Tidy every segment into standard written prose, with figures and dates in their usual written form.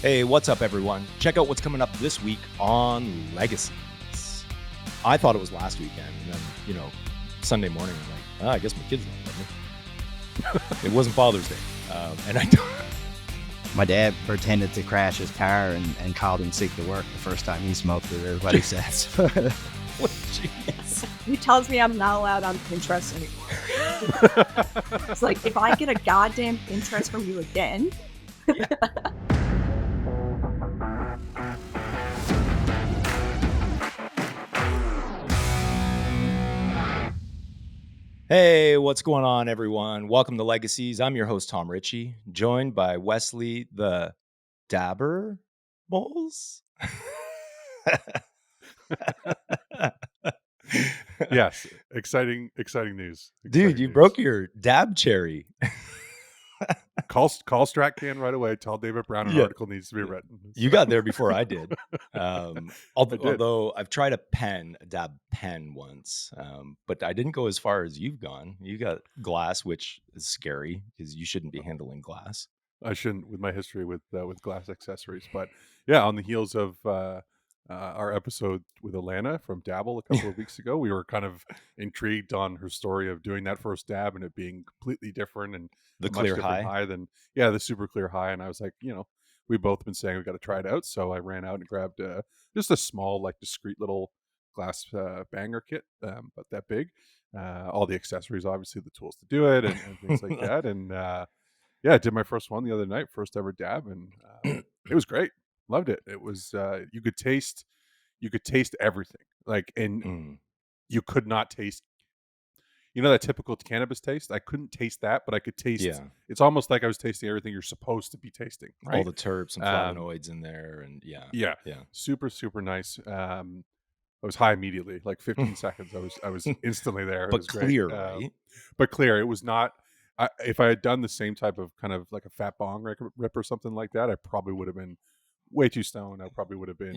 Hey, what's up, everyone? Check out what's coming up this week on Legacies. I thought it was last weekend, and then, Sunday morning, I'm like, I guess my kids don't love me. It wasn't Father's Day, and I don't. My dad pretended to crash his car and called in sick to work the first time he smoked it, is what he says. Jeez. He tells me I'm not allowed on Pinterest anymore. It's like, if I get a goddamn Pinterest from you again. Hey, what's going on, everyone? Welcome to Legacies. I'm your host, Tom Ritchie, joined by Wesley the Dabber Bowles. Yes, exciting news. Dude, you broke your dab cherry. Call Stratcan right away. Tell David Brown an article needs to be written. You got there before I did. Although I've tried a dab pen once, but I didn't go as far as you've gone. You got glass, which is scary because you shouldn't be handling glass. I shouldn't, with my history with glass accessories. But yeah, on the heels of our episode with Alana from Dabble a couple of weeks ago, we were kind of intrigued on her story of doing that first dab and it being completely different and The a clear much different high than the super clear high. And I was like, we've both been saying we got to try it out, so I ran out and grabbed just a small, like, discreet little glass banger kit, but that big. All the accessories, obviously, the tools to do it, and things like that. And I did my first one the other night, first ever dab, and it was great. Loved it. It was you could taste everything, like, and you could not taste. That typical cannabis taste? I couldn't taste that, but I could taste. Yeah. It's almost like I was tasting everything you're supposed to be tasting, right? All the terps and flavonoids in there, and yeah. Super, super nice. I was high immediately, like 15 seconds. I was instantly there. But it was clear, great. right? But clear. It was not. If I had done the same type of kind of like a fat bong rip or something like that, I probably would have been way too stoned. I probably would have been,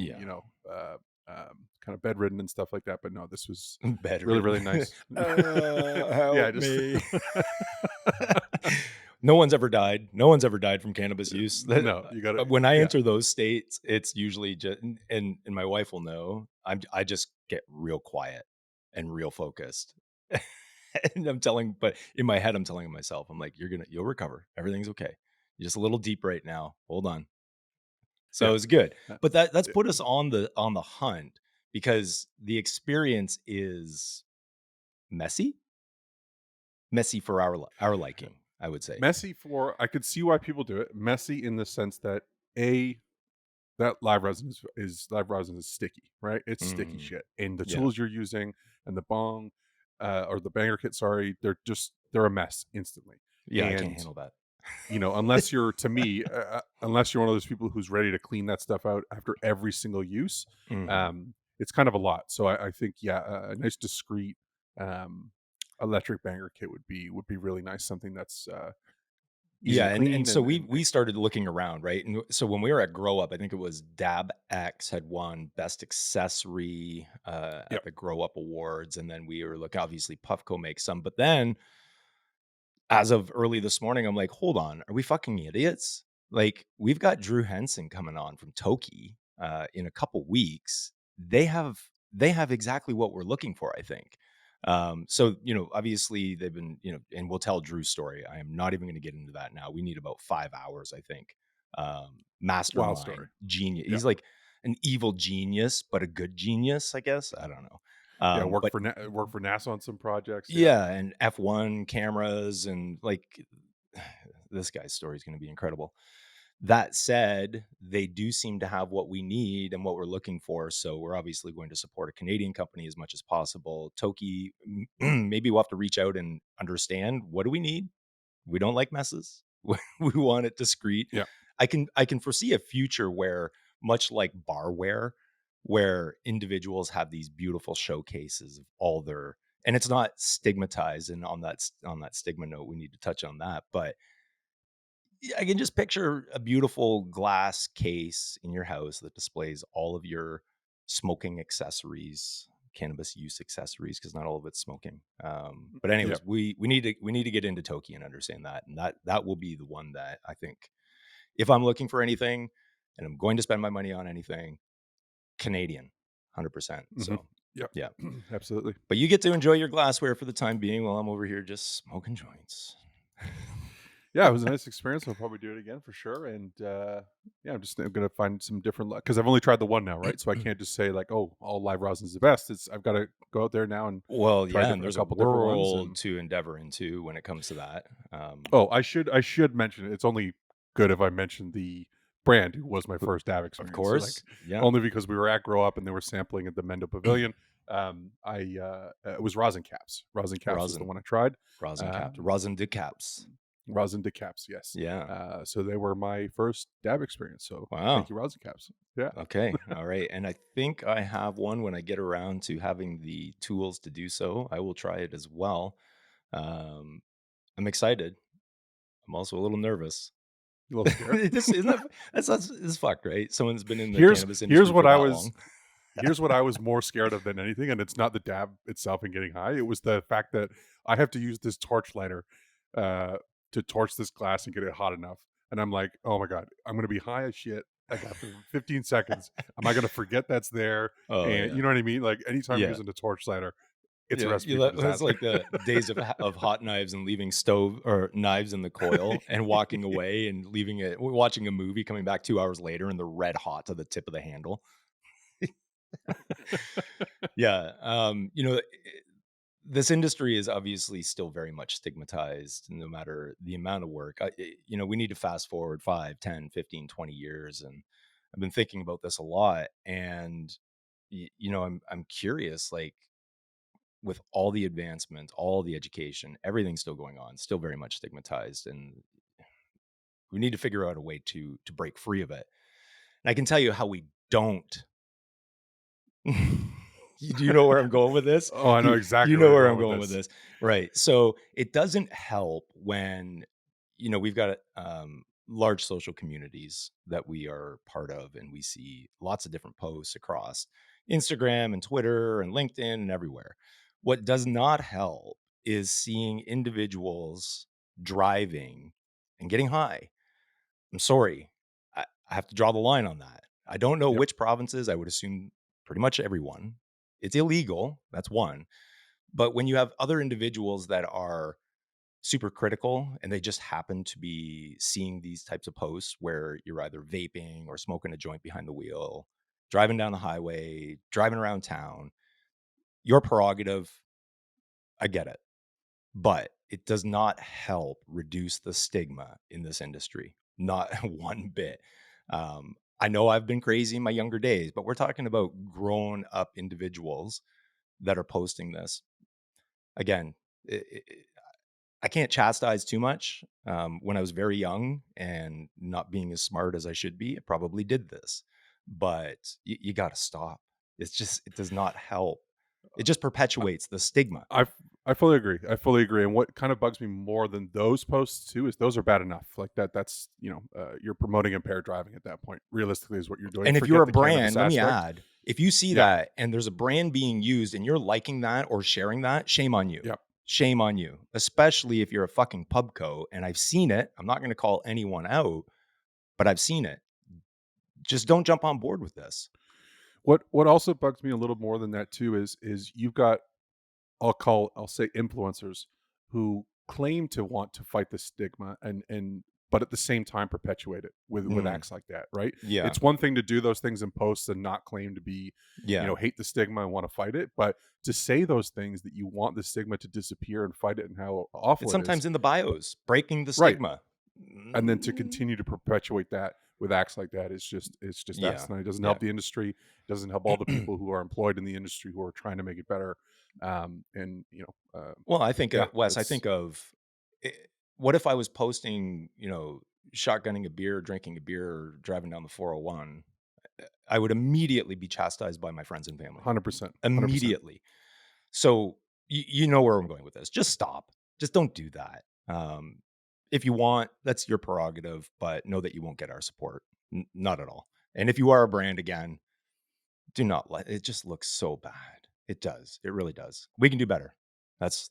kind of bedridden and stuff like that. But no, this was really, really nice. Help me. No one's ever died. No one's ever died from cannabis use. No, you got it. When I enter those states, it's usually just, and my wife will know, I just get real quiet and real focused. And but in my head, I'm telling myself, I'm like, you'll recover. Everything's okay. You're just a little deep right now. Hold on. So it's good. But that's put us on the hunt, because the experience is messy for our liking, I would say. Messy I could see why people do it. Messy in the sense that that live resin is sticky, right? It's sticky shit. And the tools you're using and the bong or the banger kit, sorry, they're a mess instantly. Yeah, I can't handle that. Unless you're, to me, unless you're one of those people who's ready to clean that stuff out after every single use, it's kind of a lot. So I think, a nice discreet electric banger kit would be really nice. Something that's easy to clean, and so we started looking around, right? And so when we were at Grow Up, I think it was Dab X had won best accessory at the Grow Up Awards, and then we were obviously Puffco makes some, but then as of early this morning, I'm like, hold on, are we fucking idiots? Like, we've got Drew Henson coming on from Toki in a couple weeks. They have exactly what we're looking for, I think. So, obviously they've been, and we'll tell Drew's story. I am not even going to get into that now. We need about 5 hours, I think. Mastermind, Wild story. Genius. He's like an evil genius, but a good genius, I guess. I don't know. Work for NASA on some projects. And F1 cameras, and this guy's story is going to be incredible. That said, they do seem to have what we need and what we're looking for. So we're obviously going to support a Canadian company as much as possible. Toki, maybe we'll have to reach out and understand, what do we need? We don't like messes. We want it discreet. Yeah. I can foresee a future where, much like barware, where individuals have these beautiful showcases of all their, and it's not stigmatized. And on that stigma note, we need to touch on that. But I can just picture a beautiful glass case in your house that displays all of your smoking accessories, cannabis use accessories, because not all of it's smoking. But anyways, we need to get into Toki and understand that, and that will be the one that I think, if I'm looking for anything, and I'm going to spend my money on anything, Canadian, 100%. Mm-hmm. So Yep. yeah, Absolutely. but you get to enjoy your glassware for the time being while I'm over here just smoking joints. Yeah, it was a nice experience. I'll probably do it again for sure. And yeah, I'm gonna find some different because I've only tried the one now, right? So I can't just say like, oh, all live rosin is the best. I've got to go out there now and Well, try yeah, and a there's a couple different ones. world And to endeavor into when it comes to that. oh, I should mention it. It's only good if I mention the brand who was my first dab Of experience. So like course, yeah, only because we were at Grow Up and they were sampling at the Mendo Pavilion. It was Rosin Caps. Rosin Caps was the rosin, one I tried. rosin caps, Um, rosin decaps. Rosin Decaps, yes. Yeah. So they were my first dab experience. So thank Wow. you, Rosin Caps. Yeah. Okay. All right. And I think I have one when I get around to having the tools to do so. I will try it as well. Um, I'm excited. I'm also a little nervous. A little scared. This isn't that, that's it's fucked, right? Someone's been in the here's cannabis here's industry what for I that was long. here's what I was more scared of than anything, and it's not the dab itself and getting high. It was the fact that I have to use this torch lighter uh, to torch this glass and get it hot enough. And I'm like, oh my god, I'm gonna be high as shit. Like after 15 seconds, am I gonna forget that's there? Oh And yeah. you know what I mean? Like anytime you're Yeah. using a torch lighter, it's a Yeah, recipe for it's disaster. like the days of hot knives and leaving stove or knives in the coil and walking away and leaving it, watching a movie, coming back 2 hours later and they're red hot to the tip of the handle. Yeah, this industry is obviously still very much stigmatized no matter the amount of work. We need to fast forward 5, 10, 15, 20 years, and I've been thinking about this a lot. And I'm curious, like, with all the advancement, all the education, everything's still going on, still very much stigmatized, and we need to figure out a way to break free of it. And I can tell you how we don't. Do you know where I'm going with this? Oh, I know You exactly where know you're where going I'm with going with this. this, right? So it doesn't help when we've got large social communities that we are part of, and we see lots of different posts across Instagram and Twitter and LinkedIn and everywhere. What does not help is seeing individuals driving and getting high. I'm sorry. I have to draw the line on that. I don't know Yep. which provinces. I would assume pretty much everyone. It's illegal. That's one. But when you have other individuals that are super critical and they just happen to be seeing these types of posts where you're either vaping or smoking a joint behind the wheel, driving down the highway, driving around town, your prerogative, I get it. But it does not help reduce the stigma in this industry, not one bit. I know I've been crazy in my younger days, but we're talking about grown up individuals that are posting this. Again, I can't chastise too much. When I was very young and not being as smart as I should be, I probably did this, but you got to stop. It does not help. It just perpetuates the stigma. I I fully agree. I fully agree. And what kind of bugs me more than those posts too is those are bad enough. Like that's you're promoting impaired driving at that point. Realistically, is what you're doing. And if you're Forget a the cannabis brand, let me aspect. add, if you see Yeah, that and there's a brand being used and you're liking that or sharing that, shame on you. yeah. Shame on you, especially if you're a fucking pubco. And I've seen it. I'm not going to call anyone out, but I've seen it. Just don't jump on board with this. What also bugs me a little more than that too is you've got I'll say influencers who claim to want to fight the stigma and but at the same time perpetuate it with Mm, acts like that, right? yeah. It's one thing to do those things in posts and not claim to be, Yeah. hate the stigma and want to fight it, but to say those things that you want the stigma to disappear and fight it and how It's awful it is, sometimes in the bios, breaking the right? stigma. And then to Mm, continue to perpetuate that with acts like that is it's just yeah. asinine. It doesn't Yeah. help the industry. It doesn't help all the people who are employed in the industry who are trying to make it better. And Well, I think, yeah, Wes, I that's think of eh, what if I was posting, shotgunning a beer, drinking a beer, or driving down the 401? I would immediately be chastised by my friends and family. 100%, 100%. Immediately. So you know where I'm going with this. Just stop. Just don't do that. If you want, that's your prerogative, but know that you won't get our support. Not at all. And if you are a brand again, do not let it just looks so bad. It does. It really does. We can do better.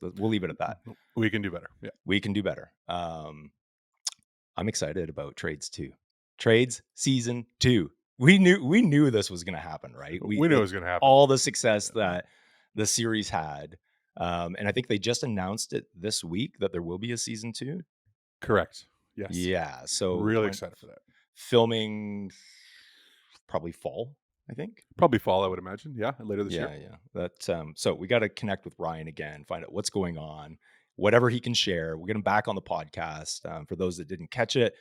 We'll leave it at that. We can do better. Yeah. We can do better. I'm excited about trades too. Trades season 2. We knew this was gonna happen, right? We knew it was going to happen. All the success Yeah. that the series had, and I think they just announced it this week that there will be a season 2. Correct. Yes. Yeah, so Really when excited for that. filming probably fall, I think. Probably fall, I would imagine. Yeah, later this year. Yeah. That so we got to connect with Ryan again, find out what's going on, whatever he can share. We'll get him back on the podcast. For those that didn't catch it,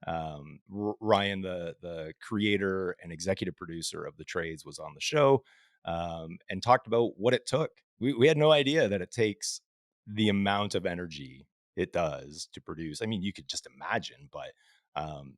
Ryan, the creator and executive producer of the Trades, was on the show and talked about what it took. We had no idea that it takes the amount of energy it does to produce. I mean, you could just imagine, but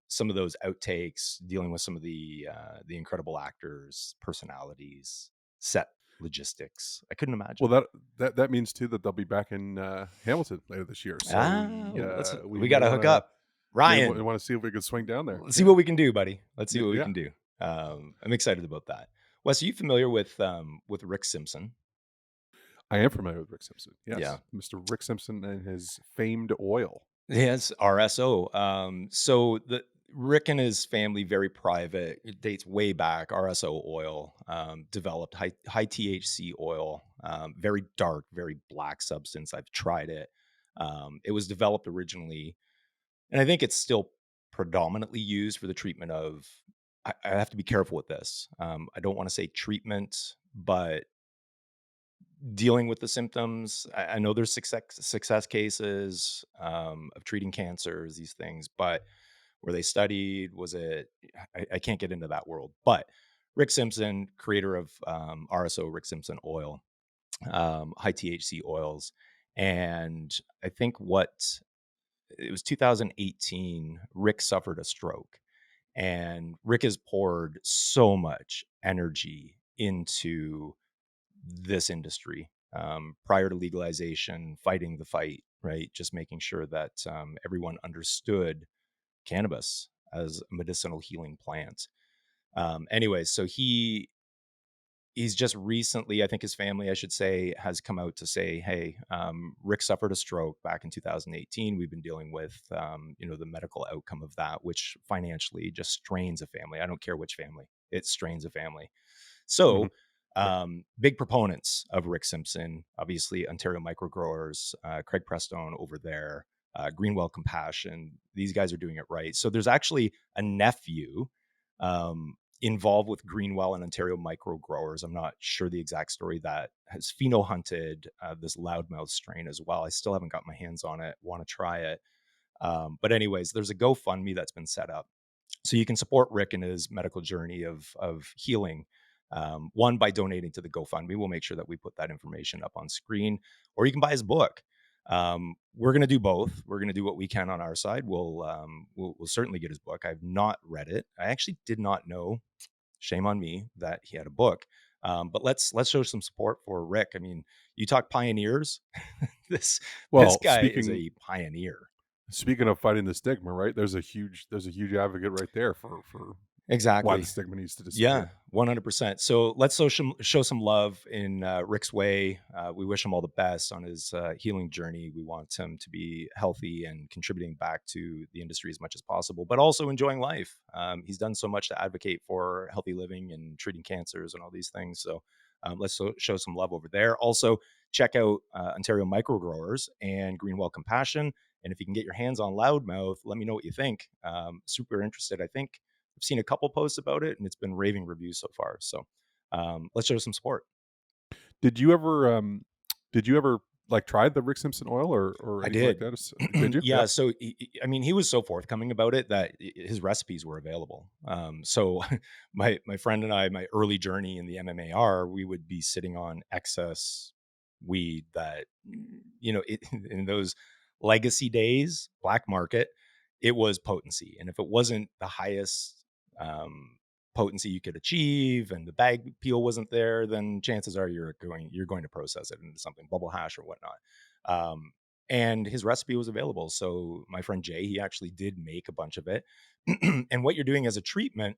some of those outtakes, dealing with some of the incredible actors, personalities, set logistics, I couldn't imagine. Well, that means too that they'll be back in Hamilton later this year. So we We may got to want hook to up, Ryan. want to see if we can swing down there. Let's see Yeah. what we can do, buddy. Let's see what we Yeah. can do. I'm excited about that. Wes, are you familiar with Rick Simpson? I am familiar with Rick Simpson. Yes. Yeah. Mr. Rick Simpson and his famed oil. Yes, RSO. So the Rick and his family, very private. It dates way back. RSO oil, developed high THC oil, very dark, very black substance. I've tried it. It was developed originally, and I think it's still predominantly used for the treatment of. I have to be careful with this. I don't want to say treatment, but dealing with the symptoms. I know there's success cases of treating cancers, these things, but where they studied, was it? I can't get into that world. But Rick Simpson, creator of RSO, Rick Simpson oil, high THC oils, and I think what it was 2018. Rick suffered a stroke, and Rick has poured so much energy into this industry prior to legalization, fighting the fight, right? Just making sure that everyone understood cannabis as a medicinal healing plant. Anyways, so he's just recently, I think his family, I should say, has come out to say, hey, Rick suffered a stroke back in 2018. We've been dealing with, the medical outcome of that, which financially just strains a family. I don't care which family, it strains a family. Hmm. So, big proponents of Rick Simpson, obviously Ontario Microgrowers, Craig Prestone over there, Greenwell Compassion. These guys are doing it right. So there's actually a nephew involved with Greenwell and Ontario Microgrowers. I'm not sure the exact story, that has pheno hunted this loudmouth strain as well. I still haven't got my hands on it. Want to try it. But anyways, there's a GoFundMe that's been set up, so you can support Rick in his medical journey of healing. One, by donating to the GoFundMe. We'll make sure that we put that information up on screen, or you can buy his book. We're going to do both. We're going to do what we can on our side. We'll certainly get his book. I've not read it. I actually did not know, shame on me, that he had a book. But let's show some support for Rick. I mean, you talk pioneers. this Well, guy is a pioneer. speaking of fighting the stigma, right? There's a huge advocate right there for why Exactly. the stigma needs to disappear. Yeah, 100%. So let's show some love in Rick's way. We wish him all the best on his healing journey. We want him to be healthy and contributing back to the industry as much as possible, but also enjoying life. He's done so much to advocate for healthy living and treating cancers and all these things. So let's show some love over there. Also, check out Ontario Microgrowers and Greenwell Compassion. And if you can get your hands on Loudmouth, let me know what you think. Super interested. I think I've seen a couple posts about it, and it's been raving reviews so far. So let's show some support. Did you ever like try the Rick Simpson oil or I anything like did. that? Did you? Yeah. So, I mean, he was so forthcoming about it that his recipes were available. So my friend and I, my early journey in the MMAR, we would be sitting on excess weed that, in those legacy days, black market, it was potency. And if it wasn't the highest potency you could achieve and the bag peel wasn't there, then chances are you're going to process it into something, bubble hash or whatnot. And his recipe was available. So my friend Jay, he actually did make a bunch of it. And what you're doing as a treatment,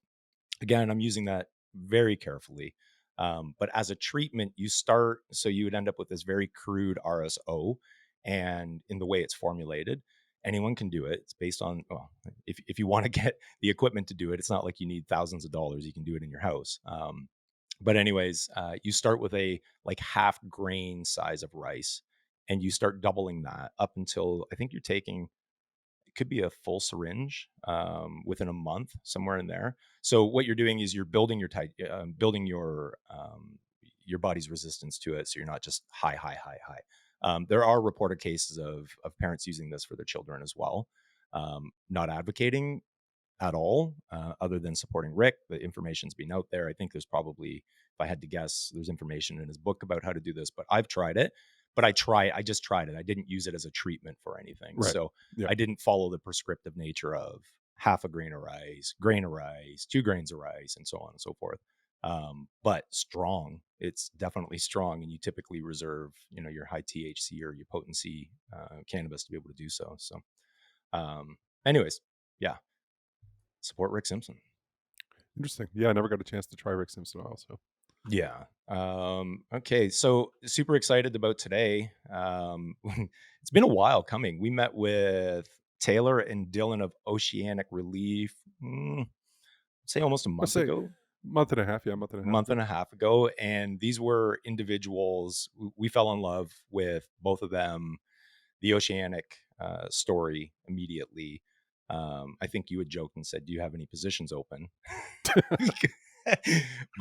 again, I'm using that very carefully. But as a treatment, so you would end up with this very crude RSO, and in the way it's formulated. anyone can do it. It's based on, well, if you want to get the equipment to do it, it's not like you need thousands of dollars. You can do it in your house. But anyways, you start with a like half grain size of rice, and you start doubling that up until I think you're taking, it could be a full syringe within a month, somewhere in there. So what you're doing is you're building building your body's resistance to it, so you're not just high, high, high, high. There are reported cases of parents using this for their children as well. Not advocating at all, other than supporting Rick. The information's been out there. I think there's probably, if I had to guess, there's information in his book about how to do this, but I've tried it. But I just tried it. I didn't use it as a treatment for anything. Right. So Yeah. I didn't follow the prescriptive nature of half a grain of rice, 2 grains of rice, and so on and so forth. But strong, it's definitely strong. And you typically reserve, your high THC or your potency cannabis to be able to do so. So anyways, yeah. Support Rick Simpson. Interesting. Yeah, I never got a chance to try Rick Simpson oil. So Yeah. Okay. So super excited about today. It's been a while coming. We met with Taylor and Dillon of Oceanic Relief. I'd say almost a month ago. Month and a half. Yeah, Month and a half ago. And these were individuals. We fell in love with both of them. The Oceanic story immediately. I think you had joked and said, "Do you have any positions open?"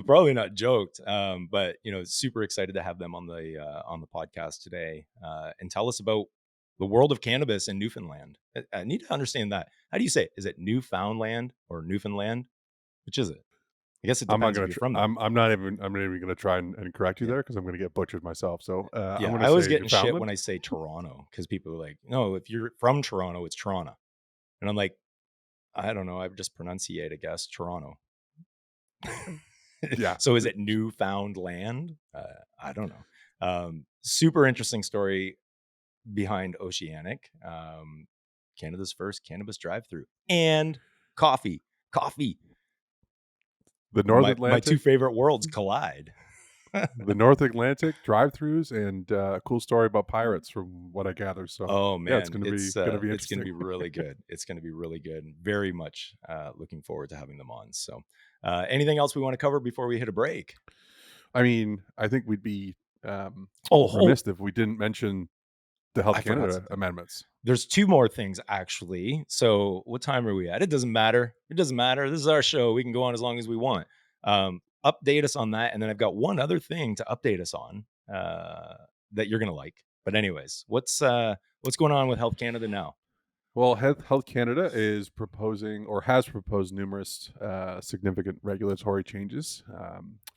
Probably not joked, but super excited to have them on the podcast today and tell us about the world of cannabis in Newfoundland. I need to understand that. How do you say it? Is it Newfoundland or Newfoundland? Which is it? I guess it depends if you're from there. I'm not even going to try and correct you there, because I'm going to get butchered myself. So I'm going to I always say get in shit Newfoundland. when I say Toronto, because people are like, "No, if you're from Toronto, it's Toronto," and I'm like, I don't know. I just pronunciate, I guess, Toronto. Yeah. So is it Newfoundland? I don't know. Super interesting story behind Oceanic. Canada's first cannabis drive-through and coffee. The North My Atlantic. 2 favorite worlds collide. The North Atlantic drive-throughs, and a cool story about pirates, from what I gather. So, oh man, yeah, it's going to be interesting. It's going to be really good. It's going to be really good. Very much looking forward to having them on. So, anything else we want to cover before we hit a break? I mean, I think we'd be remiss if we didn't mention the Health Canada amendments. There's 2 more things, actually. So what time are we at? It doesn't matter. This is our show. We can go on as long as we want. Update us on that. And then I've got one other thing to update us on that you're going to like. But anyways, what's going on with Health Canada now? Well, Health Canada is proposing, or has proposed, numerous significant regulatory changes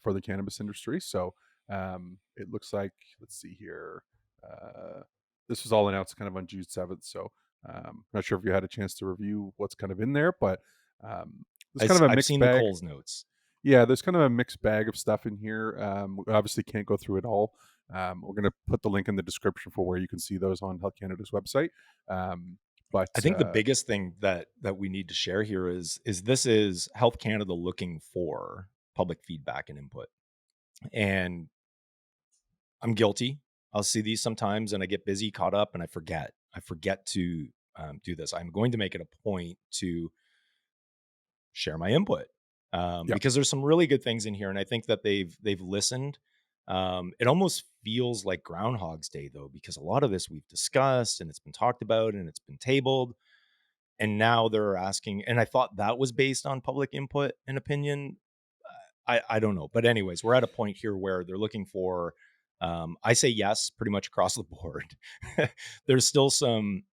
for the cannabis industry. So it looks like, let's see here, this was all announced kind of on June 7th. So I'm not sure if you had a chance to review what's kind of in there, but there's kind of a mixed seen bag. the Coles notes. Yeah, there's kind of a mixed bag of stuff in here. We obviously can't go through it all. We're going to put the link in the description for where you can see those on Health Canada's website. But I think the biggest thing that we need to share here is this is Health Canada looking for public feedback and input. And I'm guilty. I'll see these sometimes and I get busy, caught up, and I forget to do this. I'm going to make it a point to share my input because there's some really good things in here. And I think that they've listened. It almost feels like Groundhog's Day, though, because a lot of this we've discussed and it's been talked about and it's been tabled. And now they're asking, and I thought that was based on public input and opinion. I don't know. But anyways, we're at a point here where they're looking for, I say yes, pretty much across the board. There's still some,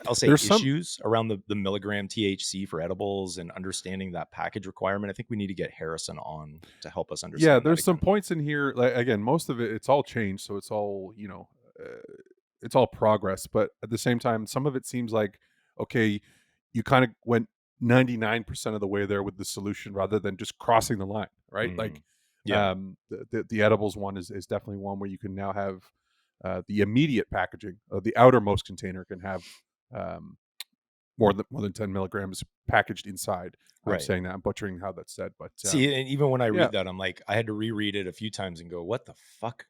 I'll say issues around the milligram THC for edibles and understanding that package requirement. I think we need to get Harrison on to help us understand. Yeah, there's some points in here. Like, again, most of it, it's all changed. So it's all, it's all progress. But at the same time, some of it seems like, okay, you kind of went 99% of the way there with the solution rather than just crossing the line, right? Like, the edibles one is definitely one where you can now have the immediate packaging of the outermost container can have more than 10 milligrams packaged inside. I'm saying that, I'm butchering how that's said, but see, and even when I read that, I'm like, I had to reread it a few times and go, what the fuck?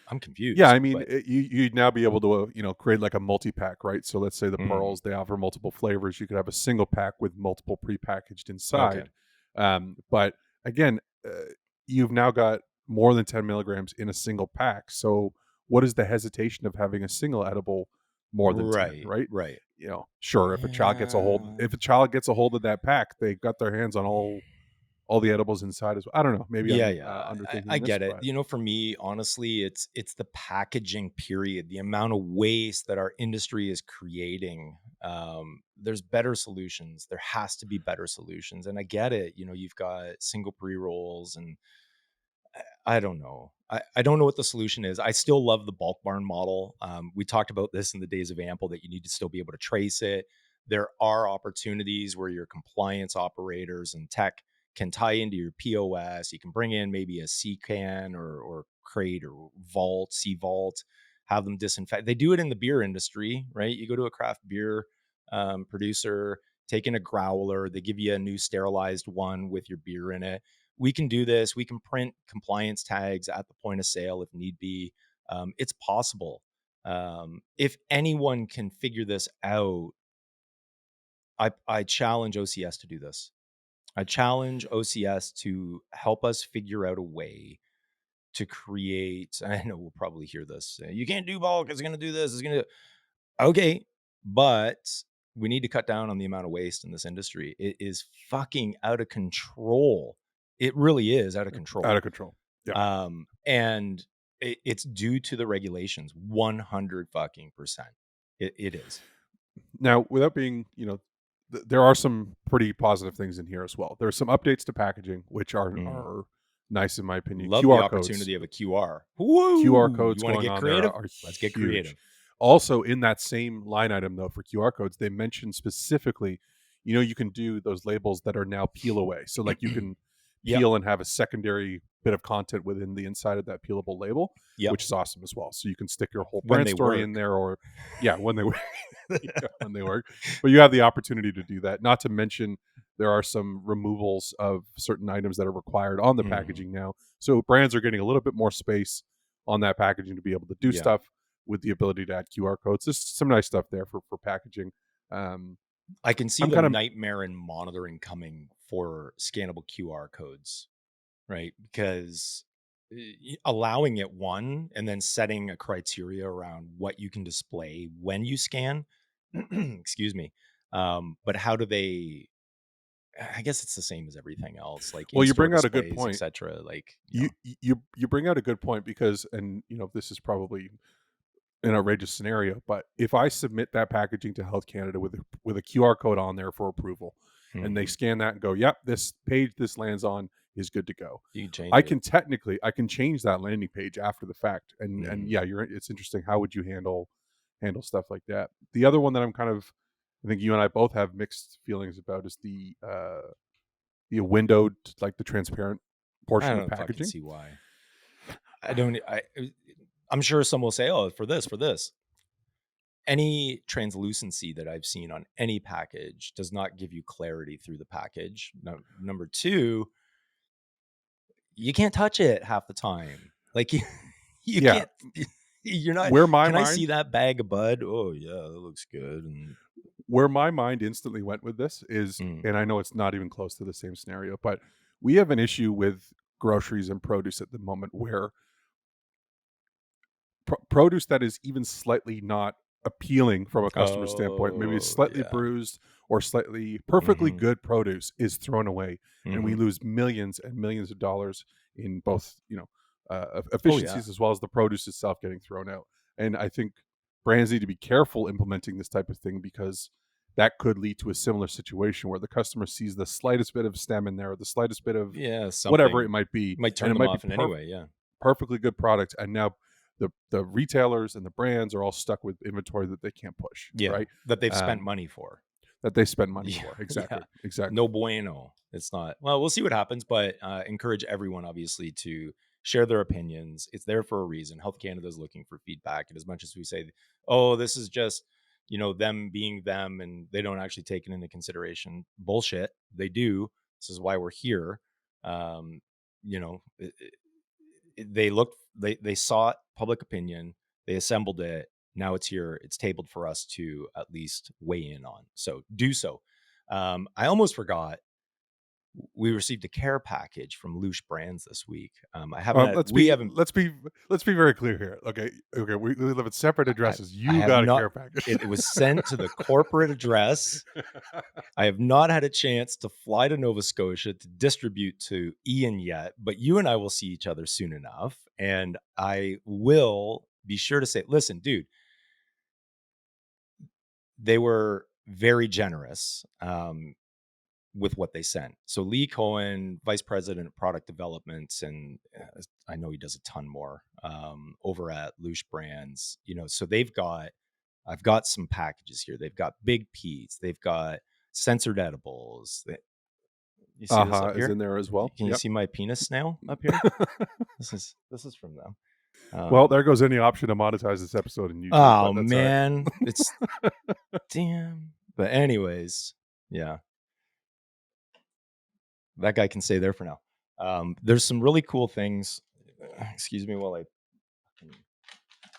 I'm Yeah, confused, I mean, but you'd now be able to, create like a multi-pack, right? So let's say the mm, pearls, they offer multiple flavors. You could have a single pack with multiple prepackaged okay. inside. But again, you've now got more than 10 milligrams in a single pack. So what is the hesitation of having a single edible more than 10, Right, right? right. Sure, Yeah. if a child gets a hold of that pack, they've got their hands on all the edibles inside as well. I don't know. Maybe Yeah, I'm yeah. I underthinking this, get it. but For me, honestly, it's the packaging period, the amount of waste that our industry is creating. There's better solutions. There has to be better solutions. And I get it. You've got single pre-rolls and I don't know. I don't know what the solution is. I still love the bulk barn model. We talked about this in the days of Ample that you need to still be able to trace it. There are opportunities where your compliance operators and tech can tie into your POS. You can bring in maybe a C can or crate or vault, C vault, have them disinfect. They do it in the beer industry, right? You go to a craft beer producer, take in a growler, they give you a new sterilized one with your beer in it. We can do this. We can print compliance tags at the point of sale if need be. It's possible. If anyone can figure this out, I challenge OCS to do this. I challenge OCS to help us figure out a way to create. I know we'll probably hear this. You can't do bulk. It's going to do this. It's going to. Okay, but we need to cut down on the amount of waste in this industry. It is fucking out of control. It really is out of out control. of control. Yeah. And it's due to the regulations. 100 fucking percent. It is. Now, without being, there are some pretty positive things in here as well. There are some updates to packaging, which are Mm. are nice in my opinion. Love the opportunity of a QR. QR Woo! You codes want to going get on there creative? are Let's get huge. creative. Also, in that same line item though, for QR codes, they mentioned specifically, you can do those labels that are now peel away. So like you can Yep. peel and have a secondary bit of content within the inside of that peelable label, Yep. which is awesome as well. So you can stick your whole When brand they story in work. there, or yeah, when they work, yeah, when they work. But you have the opportunity to do that. Not to mention there are some removals of certain items that are required on the Mhm. packaging now. So brands are getting a little bit more space on that packaging to be able to do Yeah. stuff with the ability to add QR codes. There's some nice stuff there for packaging. Um, I can see I'm the kind of nightmare in monitoring coming for scannable QR codes, right? Because allowing it one and then setting a criteria around what you can display when you scan, excuse me. But how do they? I guess it's the same as everything else, like well, you in-store bring out a good displays, point. etc. Like, You bring out a good point because, and this is probably an outrageous scenario, but if I submit that packaging to Health Canada with a QR code on there for approval, and they mhm, scan that and go, "Yep, this page this lands on is good to go," you can change it. I can change that landing page after the fact, and Mhm. yeah, it's interesting. How would you handle stuff like that? The other one that I think you and I both have mixed feelings about is the windowed, like the transparent I portion of don't fucking packaging. see why. I don't. I'm sure some will say, "Oh, for this, for this." Any translucency that I've seen on any package does not give you clarity through the package. No, number two, you can't touch it half the time. Like you Yeah, can't. You're not. where my Can I see mind that bag of bud? Oh yeah, that looks good. And where my mind instantly went with this is, mm, and I know it's not even close to the same scenario, but we have an issue with groceries and produce at the moment where produce that is even slightly not appealing from a customer standpoint, maybe it's oh slightly yeah, bruised or slightly perfectly hmm good produce is thrown away, and we hmm lose millions and millions of dollars in both, oh yeah, efficiencies as well as the produce itself getting thrown out. And I think brands need to be careful implementing this type of thing because that could lead to a similar situation where the customer sees the slightest bit of stem in there, or the slightest bit of yeah. whatever it Something might be, might and turn it them might be off in any way. Yeah, perfectly good product, and now the retailers and the brands are all stuck with inventory that they can't push, yeah. right? That they've spent Um, money for. that they spend money Yeah, for. yeah. Exactly, exactly. No bueno. It's not. Well, we'll see what happens, but encourage everyone, obviously, to share their opinions. It's there for a reason. Health Canada is looking for feedback. And as much as we say, oh, this is just, them being them and they don't actually take it into consideration, bullshit. They do. This is why we're here. Um, you know, they sought public opinion, they assembled it. Now it's here. It's tabled for us to at least weigh in on. So do so. I almost forgot. We received a care package from Loosh Brands this week. I haven't had, Let's we be haven't let's be let's be very clear here. Okay, we live at separate addresses. I You have got a not care package. it was sent to the corporate address. I have not had a chance to fly to Nova Scotia to distribute to Ian yet, but you and I will see each other soon enough. And I will be sure to say, listen, dude, they were very generous with what they sent. So Lee Cohen, Vice President of Product Development, and I know he does a ton more over at Loosh Brands. So I've got some packages here. They've got Big Pete's. They've got censored edibles. You see this up Is here? in there as well. Can you Yep. see my penis snail up here? This is from them. Well, there goes any option to monetize this episode in YouTube. Oh but that's man, it's damn. But anyways, yeah, that guy can stay there for now. There's some really cool things. Excuse me while I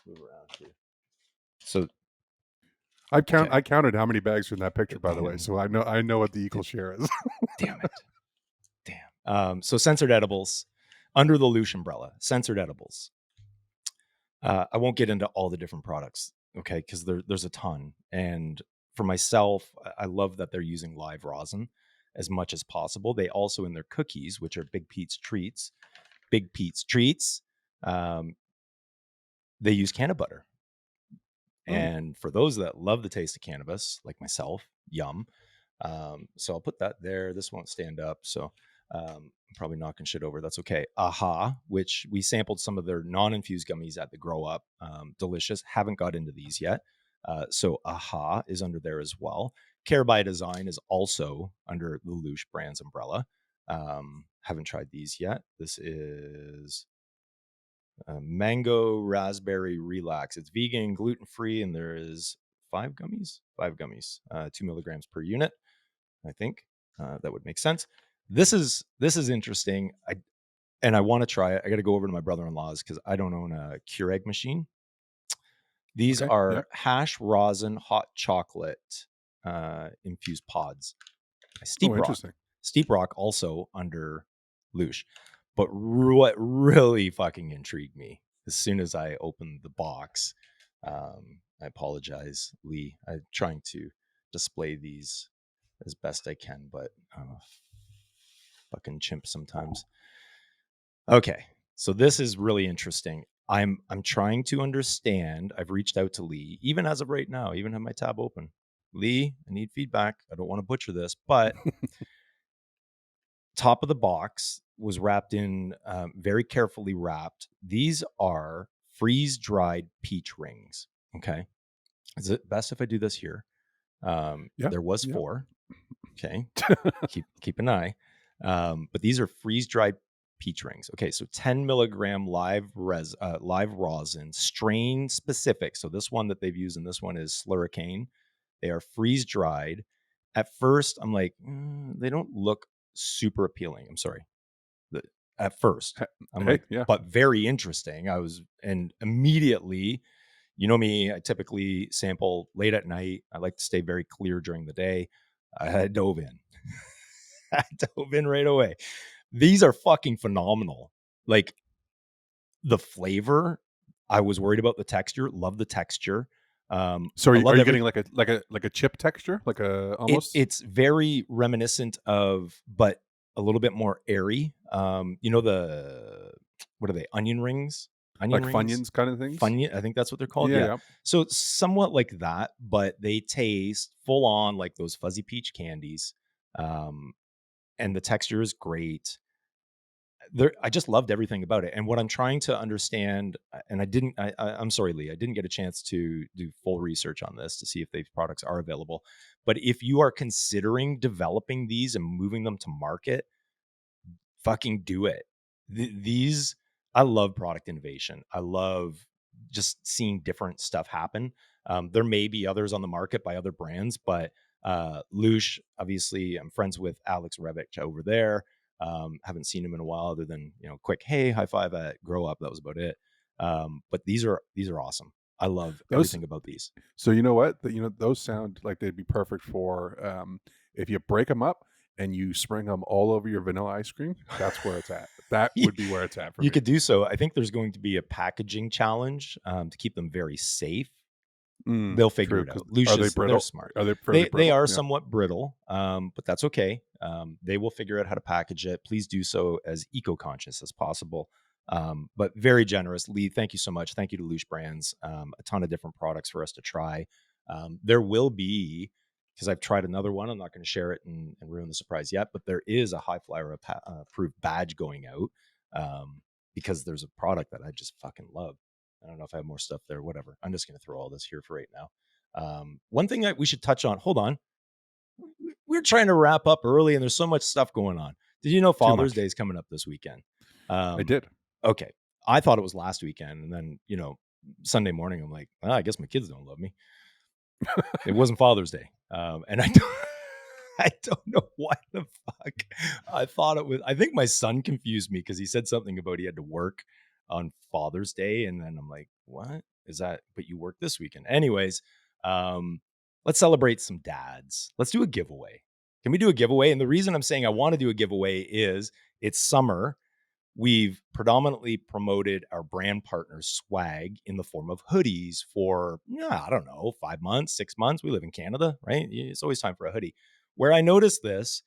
move around here. So I counted how many bags are in that picture, by the way, so I know what the equal share is. Damn it. Damn. So censored edibles under the Loosh umbrella, censored edibles. I won't get into all the different products, okay, because there's a ton. And for myself, I love that they're using live rosin as much as possible. They also, in their cookies, which are Big Pete's Treats, they use cannabis butter. And for those that love the taste of cannabis, like myself, yum. So I'll put that there. This won't stand up, so I'm probably knocking shit over. That's okay. Aha, which we sampled some of their non-infused gummies at the Grow Up. Delicious. Haven't got into these yet. So Aha is under there as well. Care by Design is also under the Loosh Brands umbrella. Haven't tried these yet. This is Mango Raspberry Relax. It's vegan, gluten-free, and there is 5 gummies, 2 milligrams per unit. I think that would make sense. This is interesting. I want to try it. I got to go over to my brother-in-law's because I don't own a Keurig machine. These are hash rosin hot chocolate infused pods. Steep Rock also under Loosh. But what really fucking intrigued me as soon as I opened the box, I apologize, Lee. I'm trying to display these as best I can, but I'm a fucking chimp sometimes. Okay, so this is really interesting. I'm trying to understand. I've reached out to Lee, even as of right now, even have my tab open. Lee, I need feedback. I don't want to butcher this, but top of the box was wrapped in, very carefully wrapped. These are freeze-dried peach rings. Okay. Is it best if I do this here? There was 4. Okay. keep an eye. But these are freeze-dried peach rings. Okay. So 10 milligram live rosin, strain specific. So this one that they've used, and this one is Slurricane. They are freeze-dried. At first, I'm like, they don't look super appealing. I'm sorry. At first, I'm but very interesting. And immediately, you know me, I typically sample late at night. I like to stay very clear during the day. I dove in. I dove in right away. These are fucking phenomenal. Like the flavor, I was worried about the texture. Love the texture. So are you getting like a chip texture, like a almost? It's very reminiscent of, but a little bit more airy. What are they? Onion rings? Like Funyuns kind of things? Funyun, I think that's what they're called. Yeah. So it's somewhat like that, but they taste full on like those fuzzy peach candies. And the texture is great. I just loved everything about it. And what I'm trying to understand, and I'm sorry, Lee, I didn't get a chance to do full research on this to see if these products are available. But if you are considering developing these and moving them to market, fucking do it. I love product innovation. I love just seeing different stuff happen. There may be others on the market by other brands, but Loosh, obviously, I'm friends with Alex Revich over there. Haven't seen him in a while, other than quick hey, high five at Grow Up. That was about it. But these are awesome. I love Those everything about these. So you know what? Those sound like they'd be perfect for if you break them up and you spring them all over your vanilla ice cream. That's where it's at. That would be where it's at for You me. could do so. I think there's going to be a packaging challenge to keep them very safe. They'll figure it out. Are they brittle? They're smart. Are they fairly They brittle? are Yeah. somewhat brittle, but that's okay. They will figure out how to package it. Please do so as eco-conscious as possible. But very generous. Lee, thank you so much. Thank you to Loosh Brands. A ton of different products for us to try. There will be, because I've tried another one, I'm not going to share it and ruin the surprise yet, but there is a High Flyer approved badge going out because there's a product that I just fucking love. I don't know if I have more stuff there, whatever. I'm just going to throw all this here for right now. One thing that we should touch on, hold on. We're trying to wrap up early and there's so much stuff going on. Did you know Father's Day is coming up this weekend? I did. Okay. I thought it was last weekend. And then, Sunday morning, I'm like, I guess my kids don't love me. It wasn't Father's Day. And I don't know why the fuck I thought it was. I think my son confused me because he said something about he had to work on Father's Day. And then I'm like, what is that? But you work this weekend. Anyways, let's celebrate some dads. Let's do a giveaway. Can we do a giveaway? And the reason I'm saying I want to do a giveaway is it's summer. We've predominantly promoted our brand partners swag in the form of hoodies for, I don't know, 5 months, 6 months. We live in Canada, right? It's always time for a hoodie. Where I noticed this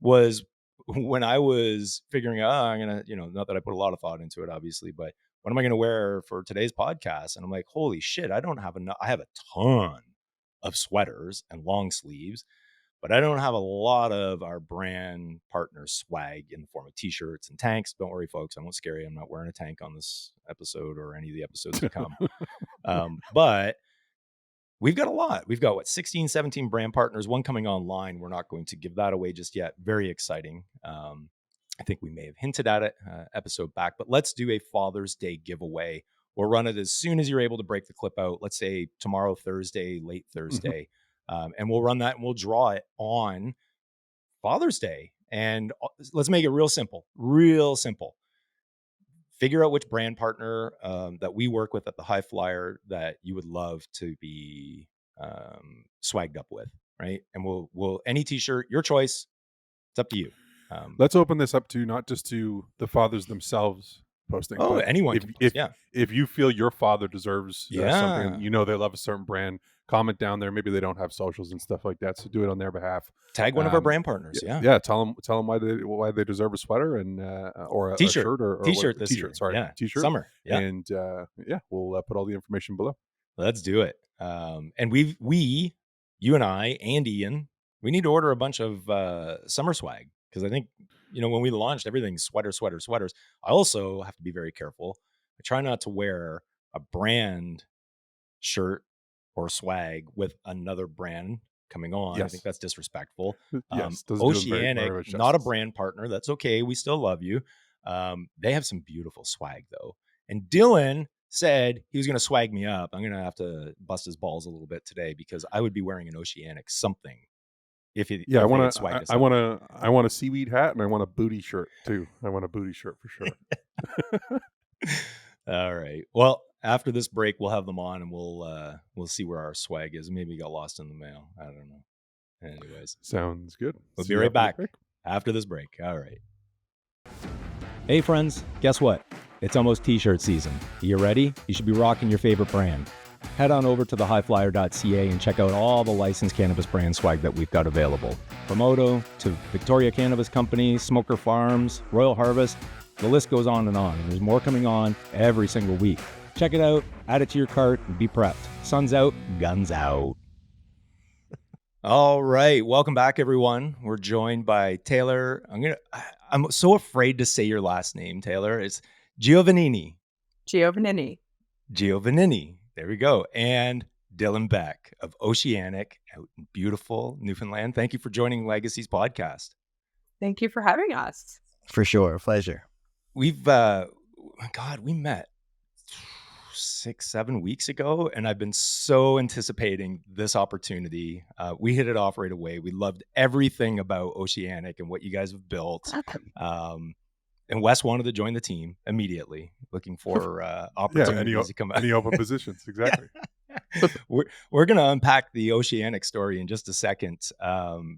was when I was figuring out, I'm going to, not that I put a lot of thought into it, obviously, but what am I going to wear for today's podcast? And I'm like, holy shit, I don't have enough. I have a ton of sweaters and long sleeves, but I don't have a lot of our brand partner swag in the form of t-shirts and tanks. Don't worry, folks. I won't scare you. I'm not wearing a tank on this episode or any of the episodes to come. But we've got a lot. We've got 16, 17 brand partners, one coming online. We're not going to give that away just yet. Very exciting. I think we may have hinted at it episode back, but let's do a Father's Day giveaway. We'll run it as soon as you're able to break the clip out. Let's say tomorrow, Thursday, late Thursday. And we'll run that and we'll draw it on Father's Day. And let's make it real simple. Figure out which brand partner that we work with at the High Flyer that you would love to be swagged up with, right? And we'll any t-shirt, your choice. It's up to you. Let's open this up to not just to the fathers themselves posting. Oh, anyone can post, if you feel your father deserves something, they love a certain brand, comment down there. Maybe they don't have socials and stuff like that, so do it on their behalf. Tag one of our brand partners. Tell them why they deserve a sweater and or a t-shirt, shirt or t-shirt this t-shirt. Year. Sorry, t-shirt summer. And we'll put all the information below. Let's do it. And you and I and Ian, we need to order a bunch of summer swag because I think when we launched everything sweaters. I also have to be very careful. I try not to wear a brand shirt or swag with another brand coming on. Yes. I think that's disrespectful. Yes, Oceanic, not a brand partner. That's okay. We still love you. They have some beautiful swag though. And Dillon said he was going to swag me up. I'm going to have to bust his balls a little bit today because I would be wearing an Oceanic something. I want a seaweed hat and I want a booty shirt too. I want a booty shirt for sure. All right. Well, after this break, we'll have them on and we'll see where our swag is. Maybe it got lost in the mail. I don't know. Anyways, sounds good. We'll be right back after this break. All right. Hey friends, guess what? It's almost t-shirt season. Are you ready? You should be rocking your favorite brand. Head on over to thehighflyer.ca and check out all the licensed cannabis brand swag that we've got available. From Odo to Victoria Cannabis Company, Smoker Farms, Royal Harvest, the list goes on. And there's more coming on every single week. Check it out, add it to your cart, and be prepped. Sun's out, guns out. All right, welcome back, everyone. We're joined by Taylor. I'm so afraid to say your last name, Taylor. It's Giovannini. Giovannini. There we go. And Dillon Beck of Oceanic out in beautiful Newfoundland. Thank you for joining Legacies podcast. Thank you for having us. For sure. Pleasure. We met 6, 7 weeks ago, and I've been so anticipating this opportunity. We hit it off right away. We loved everything about Oceanic and what you guys have built. Um, and Wes wanted to join the team immediately, looking for Yeah, opportunities to come out. any open positions, exactly. We're going to unpack the Oceanic story in just a second,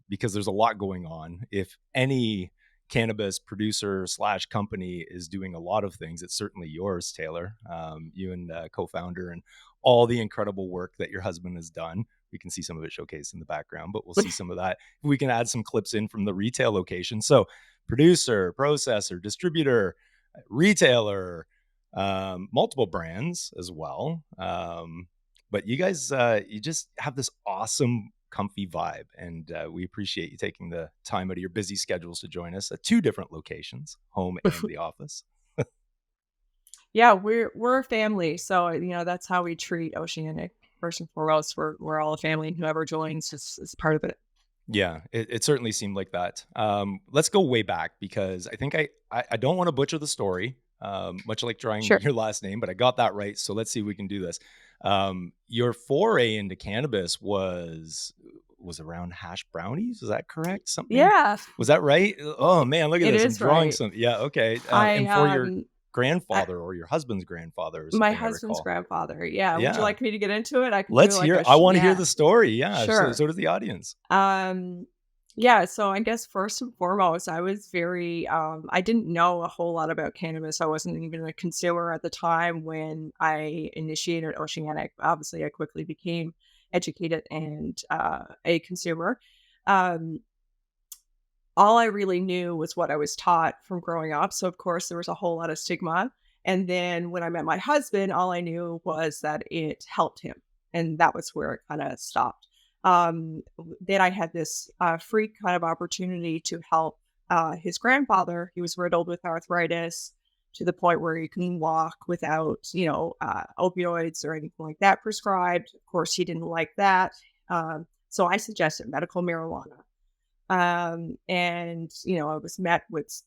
because there's a lot going on. If any cannabis producer slash company is doing a lot of things, it's certainly yours, Taylor. You and co-founder, and all the incredible work that your husband has done. We can see some of it showcased in the background, but we'll see some of that. We can add some clips in from the retail location. So producer, processor, distributor, retailer, multiple brands as well. But you guys, you just have this awesome, comfy vibe, and we appreciate you taking the time out of your busy schedules to join us at 2 different locations, home and the office. Yeah, we're a family, so that's how we treat Oceanic. First and foremost, we're all a family, and whoever joins is part of it. Yeah, it certainly seemed like that. Let's go way back, because I think I don't want to butcher the story, much like trying Sure. your last name, but I got that right. So let's see if we can do this. Your foray into cannabis was around hash brownies. Is that correct? Something, Yeah, was that right? Oh man, look at it this. I'm is drawing right. some. Yeah, okay. I And for your I, grandfather, or your husband's grandfather, or my something, I husband's recall. grandfather. Yeah, would you Yeah, like me to get into it? I can do let's like hear. a I want to hear yeah, the story. Yeah, sure. so does the audience. Yeah, so I guess first and foremost, I was very I didn't know a whole lot about cannabis. I wasn't even a consumer at the time when I initiated Oceanic. Obviously, I quickly became educated and a consumer. Um, all I really knew was what I was taught from growing up. So of course there was a whole lot of stigma. And then when I met my husband, all I knew was that it helped him. And that was where it kind of stopped. Then I had this free kind of opportunity to help his grandfather. He was riddled with arthritis to the point where he couldn't walk without, opioids or anything like that prescribed. Of course, he didn't like that. So I suggested medical marijuana. And I was met with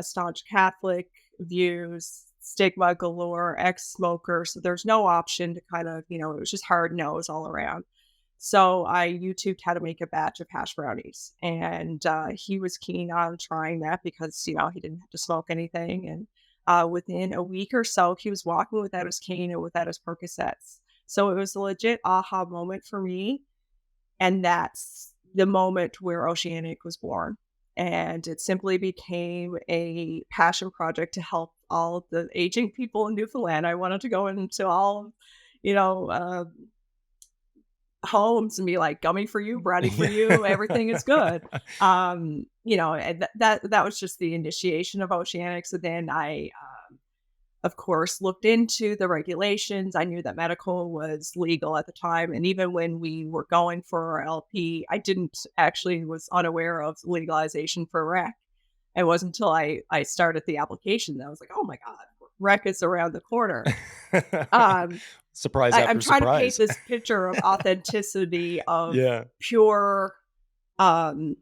staunch Catholic views, stigma galore, ex-smoker. So there's no option to kind of, it was just hard no's all around. So I YouTubed how to make a batch of hash brownies, and he was keen on trying that because he didn't have to smoke anything. And within a week or so, he was walking without his cane and without his Percocets. So it was a legit aha moment for me, and that's the moment where Oceanic was born. And it simply became a passion project to help all of the aging people in Newfoundland. I wanted to go into all, you know, uh, homes and be like, gummy for you, brownie for you, everything is good. And that was just the initiation of Oceanic. So then I of course, looked into the regulations. I knew that medical was legal at the time. And even when we were going for our LP, I didn't actually was unaware of legalization for rec. It wasn't until I started the application that I was like, oh my God, rec is around the corner. Um, Surprise I'm after trying to paint surprise. this picture of authenticity of Yeah. pure um,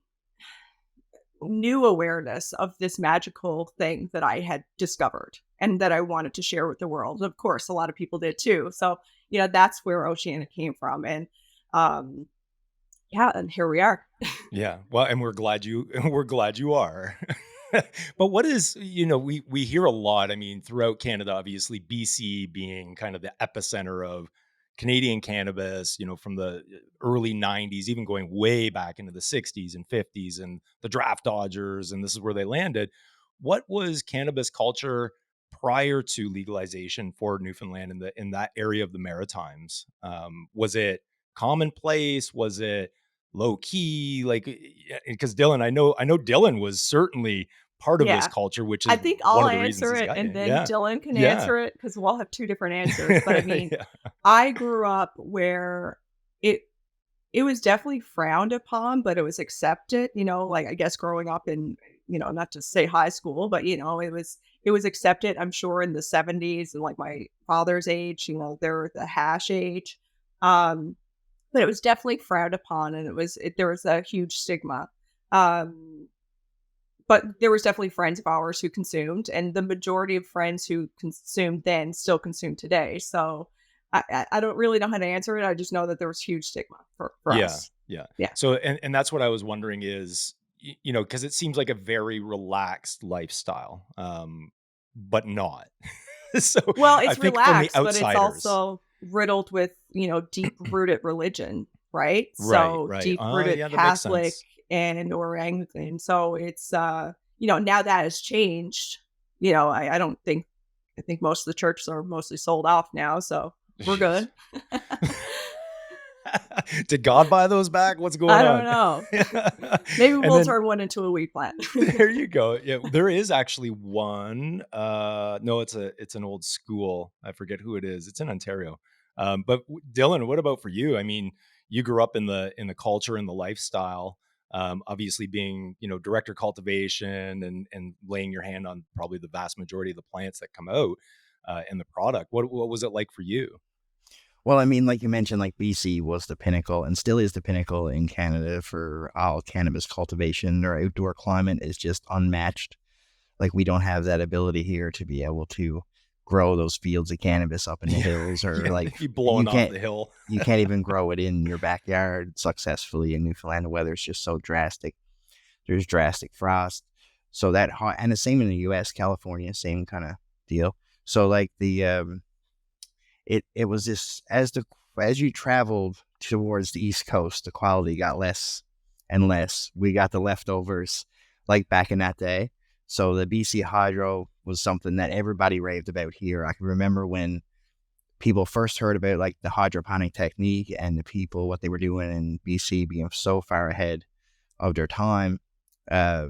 new awareness of this magical thing that I had discovered and that I wanted to share with the world. Of course, a lot of people did too. So, that's where Oceanic came from. And yeah, and here we are. Yeah. Well, and we're glad you are. But what is, we hear a lot, I mean, throughout Canada, obviously, BC being kind of the epicenter of Canadian cannabis, from the early 90s, even going way back into the 60s and 50s, and the draft dodgers, and this is where they landed. What was cannabis culture prior to legalization for Newfoundland in that area of the Maritimes? Was it commonplace? Was it low key? Like, because Dillon, I know Dillon was certainly part of this Yeah. culture, which I is think one I'll of the reasons answer he's it got and you. then Yeah. Dylan can Yeah. answer it because we'll have two different answers. But I mean, Yeah. I grew up where it it was definitely frowned upon, but it was accepted, like I guess growing up in, not to say high school, but it was accepted, I'm sure in the 70s and like my father's age, they're the hash age. Um, but it was definitely frowned upon and there was a huge stigma. Um, but there was definitely friends of ours who consumed, and the majority of friends who consumed then still consume today. So I don't really know how to answer it. I just know that there was huge stigma for Yeah, us. yeah. Yeah. So, and that's what I was wondering is, you know, because it seems like a very relaxed lifestyle, but not. So, Well, I it's think from the relaxed, but it's outsiders, also riddled with, deep rooted religion, right? right, So right. deep rooted Yeah, that makes Catholic sense. and or Anglican. So it's now that has changed. I don't think I think most of the churches are mostly sold off now, so we're Jeez. good. Did God buy those back? What's going I don't on? know. Maybe And we'll then turn one into a wheat plant. there you go. Yeah, there is actually one. No, it's an old school. I forget who it is. It's in Ontario. But Dylan, what about for you? I mean, you grew up in the culture and the lifestyle. Obviously, being director cultivation and laying your hand on probably the vast majority of the plants that come out in the product. What was it like for you? Well, I mean, like you mentioned, like BC was the pinnacle and still is the pinnacle in Canada for all cannabis cultivation. Our outdoor climate is just unmatched. Like we don't have that ability here to be able to grow those fields of cannabis up in the Yeah, hills, or yeah, like they'd be you blowing off can't the hill. you can't even grow it in your backyard successfully in Newfoundland. The weather's just so drastic. There's drastic frost. So that hot, and the same in the US, California, same kind of deal. So like it was just as you traveled towards the East Coast, the quality got less and less. We got the leftovers like back in that day. So the BC Hydro was something that everybody raved about here. I can remember when people first heard about like the hydroponic technique and the people, what they were doing in BC being so far ahead of their time. Uh,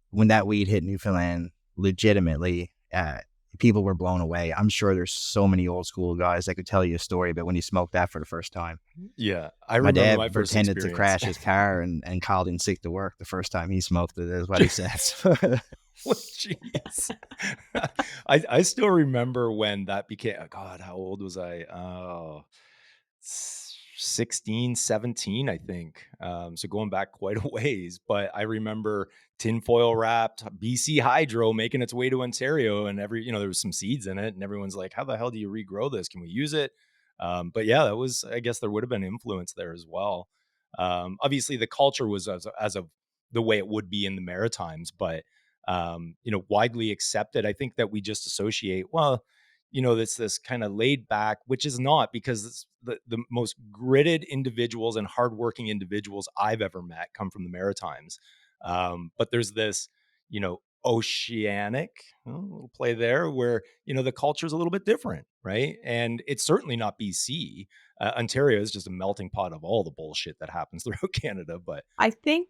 when that weed hit Newfoundland, legitimately, people were blown away. I'm sure there's so many old school guys that could tell you a story about when he smoked that for the first time. Yeah, I My remember my dad first pretended to experience. crash his car and called in sick to work the first time he smoked it, is what he says. Oh, jeez. I still remember when that became, oh God, how old was I? 16, 17, I think. So going back quite a ways, but I remember tinfoil wrapped BC Hydro making its way to Ontario, and there was some seeds in it, and everyone's like, how the hell do you regrow this? Can we use it? But yeah, that was, I guess there would have been influence there as well. Obviously the culture was as of the way it would be in the Maritimes, but widely accepted. I think that we just associate, well, this kind of laid back, which is not, because it's the most gritted individuals and hardworking individuals I've ever met come from the Maritimes. But there's this, oceanic little play there where, the culture is a little bit different, right? And it's certainly not BC. Ontario is just a melting pot of all the bullshit that happens throughout Canada. But I think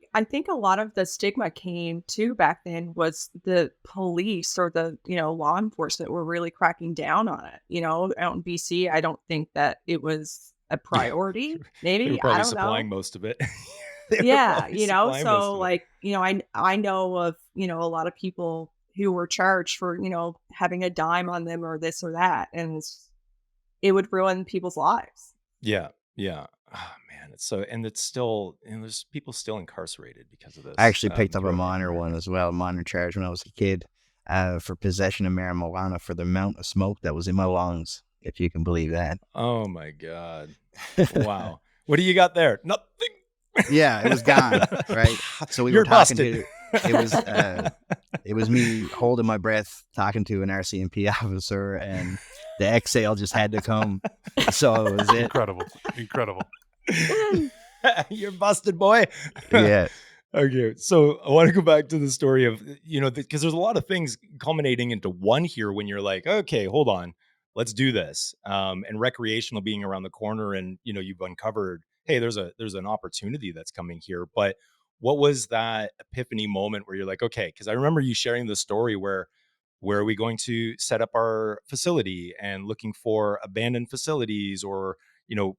a lot of the stigma came too back then was the police or the, law enforcement were really cracking down on it. Out in BC, I don't think that it was a yeah, priority. they were Maybe, I probably don't know. supplying most of it. They were Yeah, probably supplying most so of it. like, I know of, a lot of people who were charged for, having a dime on them or this or that, and it would ruin people's lives. Yeah, yeah. Oh, man, it's still, there's people still incarcerated because of I this actually picked up a throughout North minor one America. as well, minor charge when I was a kid, for possession of marijuana for the amount of smoke that was in my lungs, if you can believe that. Oh my God. Wow. What do you got there? Nothing. Yeah, it was gone, right? So we were You're talking busted. to it was me holding my breath talking to an RCMP officer, and the exhale just had to come. So it was it. Incredible. Incredible. You're busted, boy. Yeah. Okay, so I want to go back to the story of, because there's a lot of things culminating into one here when you're like, okay, hold on, let's do this. And recreational being around the corner, and you've uncovered, hey, there's an opportunity that's coming here. But what was that epiphany moment where you're like, okay, because I remember you sharing the story where are we going to set up our facility and looking for abandoned facilities, or you know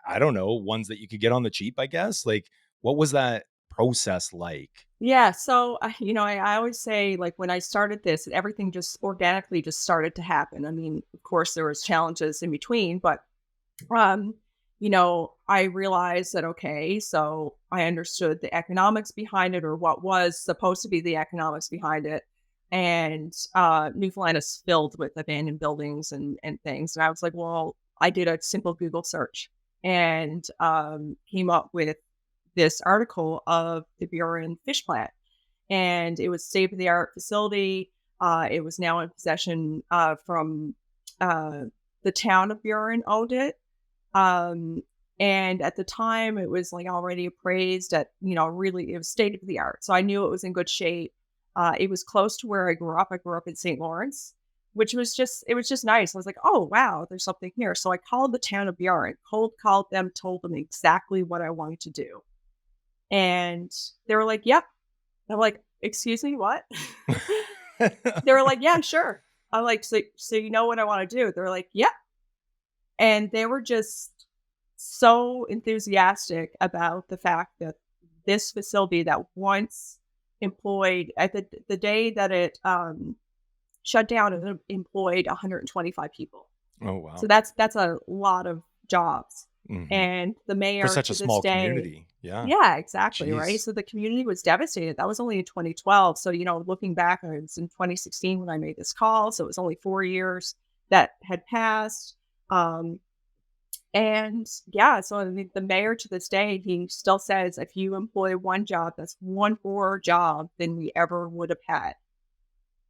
I don't know, ones that you could get on the cheap, I guess. Like, what was that process like? Yeah, so, I always say, like, when I started this, everything just organically just started to happen. I mean, of course, there was challenges in between, but, um, I realized that, okay, so I understood the economics behind it, or what was supposed to be the economics behind it. And Newfoundland is filled with abandoned buildings and things. And I was like, well, I did a simple Google search and came up with this article of the Buren fish plant. And it was state of the art facility. It was now in possession from the town of Buren owned it. Um, and at the time, it was like already appraised at, really, it was state of the art. So I knew it was in good shape. It was close to where I grew up. I grew up in St. Lawrence, it was just nice. I was like, oh, wow, there's something here. So I called the town of Buren, cold called them, told them exactly what I wanted to do. And they were like, yep. I'm like, excuse me, what? They were like, yeah, sure. I'm like, so you know what I want to do? They're like, yeah. And they were just so enthusiastic about the fact that this facility that once employed at the day that it shut down, it employed 125 people. Oh, So wow. that's a lot of jobs. Hmm. And the For mayor such a to this small day, community. Yeah. yeah, exactly, right? Jeez. So the community was devastated. That was only in 2012. So, looking back, it was in 2016 when I made this call. So it was only 4 years that had passed. Um, and yeah, so the mayor to this day, he still says if you employ one job, that's one more job than we ever would have had.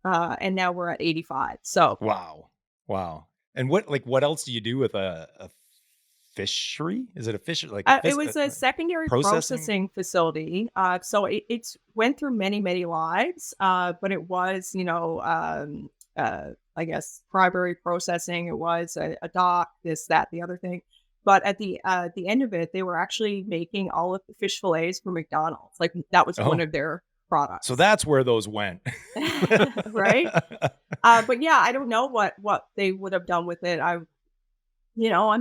And now we're at 85. So Wow. Wow. And what else do you do with a fishery? Is it a fish like a it fish was a secondary processing? processing facility. So it's went through many, many lives, but it was, I guess primary processing. It was a dock, this, that, the other thing. But at the end of it, they were actually making all of the fish fillets for McDonald's. Like that was one Oh, of their so products, that's where those went. right? But yeah, I don't know what they would have done with it. I'm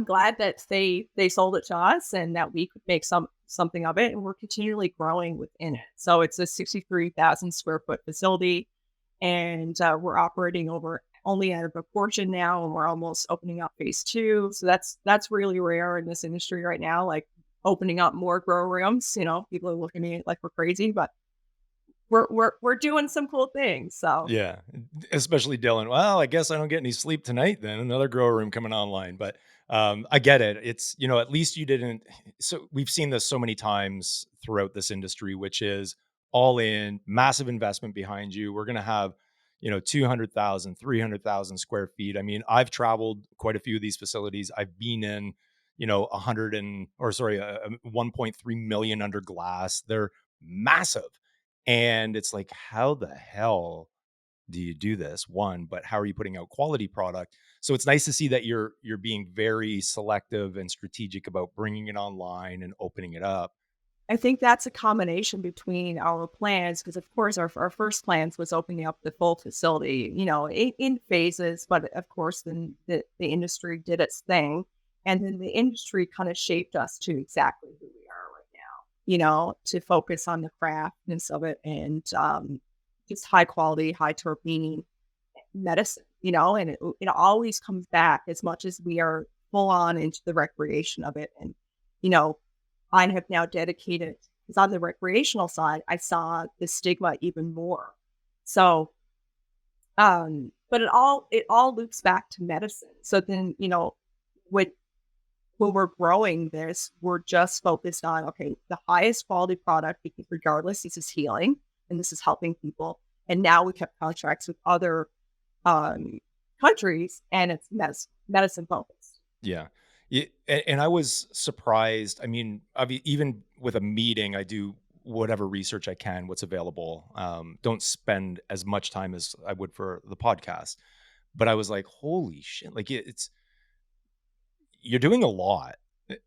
glad that they sold it to us and that we could make something of it, and we're continually growing within it. So it's a 63,000 square foot facility, and we're operating over only out of a portion now, and we're almost opening up phase two. So that's really rare in this industry right now. Like opening up more grow rooms. People are looking at me like we're crazy, but we're doing some cool things. So Yeah, especially Dylan. Well, I guess I don't get any sleep tonight then. Another grow room coming online, but I get it. It's, at least you didn't. So we've seen this so many times throughout this industry, which is all in, massive investment behind you. We're going to have, 200,000, 300,000 square feet. I mean, I've traveled quite a few of these facilities. I've been in, 100 and, or sorry, 1.3 million under glass. They're massive. And it's like, how the hell do you do this? One, but how are you putting out quality product? So it's nice to see that you're being very selective and strategic about bringing it online and opening it up. I think that's a combination between our plans, because of course our first plans was opening up the full facility, in phases, but of course then the industry did its thing. And then the industry kind of shaped us to exactly who we are right now, to focus on the craftness of it and just high quality, high terpene medicine, and it always comes back as much as we are full on into the recreation of it. And, I have now dedicated, because on the recreational side, I saw the stigma even more. So, but it all loops back to medicine. So then, when we're growing this, we're just focused on, okay, the highest quality product, because regardless, this is healing and this is helping people. And now we kept contracts with other countries, and it's medicine focused. Yeah. And I was surprised. I mean, even with a meeting, I do whatever research I can, what's available. Don't spend as much time as I would for the podcast. But I was like, holy shit. Like it's, you're doing a lot,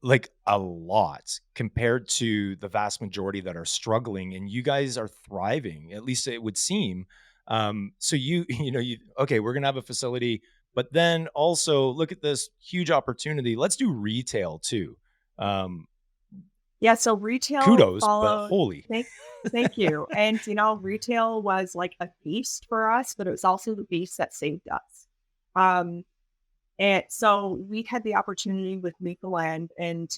like a lot compared to the vast majority that are struggling, and you guys are thriving, at least it would seem. So okay, we're going to have a facility, but then also look at this huge opportunity. Let's do retail too. Um, Yeah, so retail Kudos, but followed. holy. Thank you. And retail was like a feast for us, but it was also the feast that saved us. Um, And so we had the opportunity with Newfoundland, and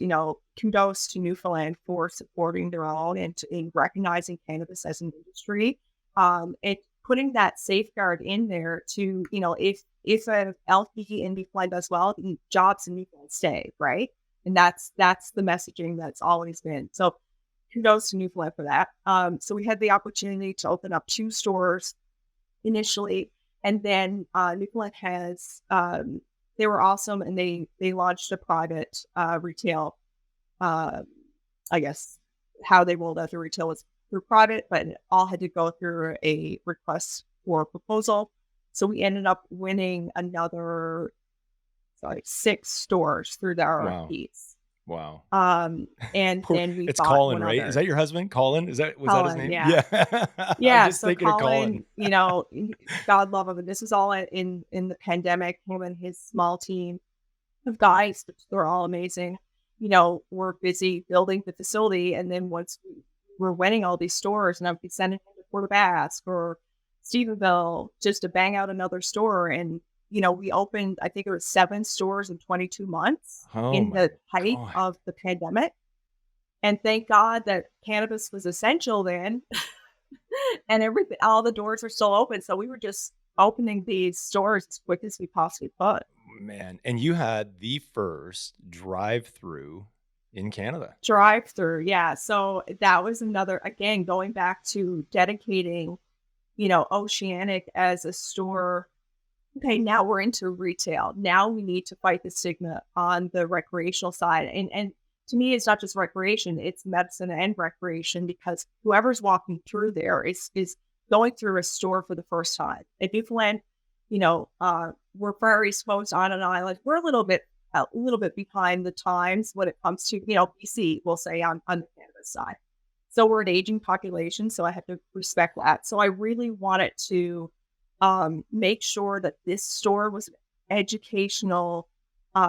kudos to Newfoundland for supporting their own and recognizing cannabis as an industry, and putting that safeguard in there to, if an LP in Newfoundland does well, then jobs in Newfoundland stay, right? And that's the messaging that's always been. So kudos to Newfoundland for that. So we had the opportunity to open up 2 stores initially, and then Newfoundland has they were awesome, and they launched a private retail. I guess how they rolled out the retail was through private, but it all had to go through a request for proposal. So we ended up winning another 6 stores through the Wow. RFPs. Wow. And then we It's bought Colin, one right? Is other. that your husband? Colin? Was that his Colin, name? yeah. Yeah. I'm Yeah, just so thinking of Colin. Colin, God love him. And this was all in the pandemic. Him and his small team of guys, which they're all amazing. We're busy building the facility, and then once we're winning all these stores, and I'd be sending him to Port Basque or Stephenville just to bang out another store. And we opened, I think it was 7 stores in 22 months Oh in my the height God. of the pandemic. And thank God that cannabis was essential then. And everything, all the doors were still open. So we were just opening these stores as quick as we possibly could. Man, and you had the first drive-through in Canada. Drive-through, yeah. So that was another, again, going back to dedicating, Oceanic as a store. Okay, now we're into retail. Now we need to fight the stigma on the recreational side. And to me, it's not just recreation, it's medicine and recreation, because whoever's walking through there is going through a store for the first time. At Newfoundland, we're Prairie Coast on an island. We're a little bit behind the times when it comes to, BC, we'll say on the cannabis side. So we're an aging population, so I have to respect that. So I really wanted to make sure that this store was an educational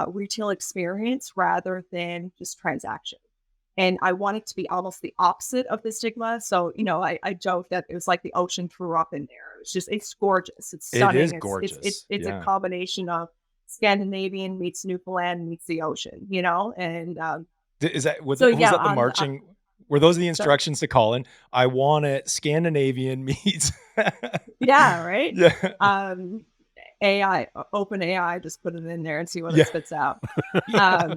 retail experience rather than just transaction. And I want it to be almost the opposite of the stigma. So, I joke that it was like the ocean threw up in there. It's gorgeous. It's It is stunning. gorgeous. It's a Yeah. combination of Scandinavian meets Newfoundland meets the ocean, and Is that so was yeah, that the marching? Were those the sorry. instructions to Colin? I want it Scandinavian meats. Yeah, right. Yeah. AI, open AI, just put it in there and see what it Yeah. spits out. Yeah.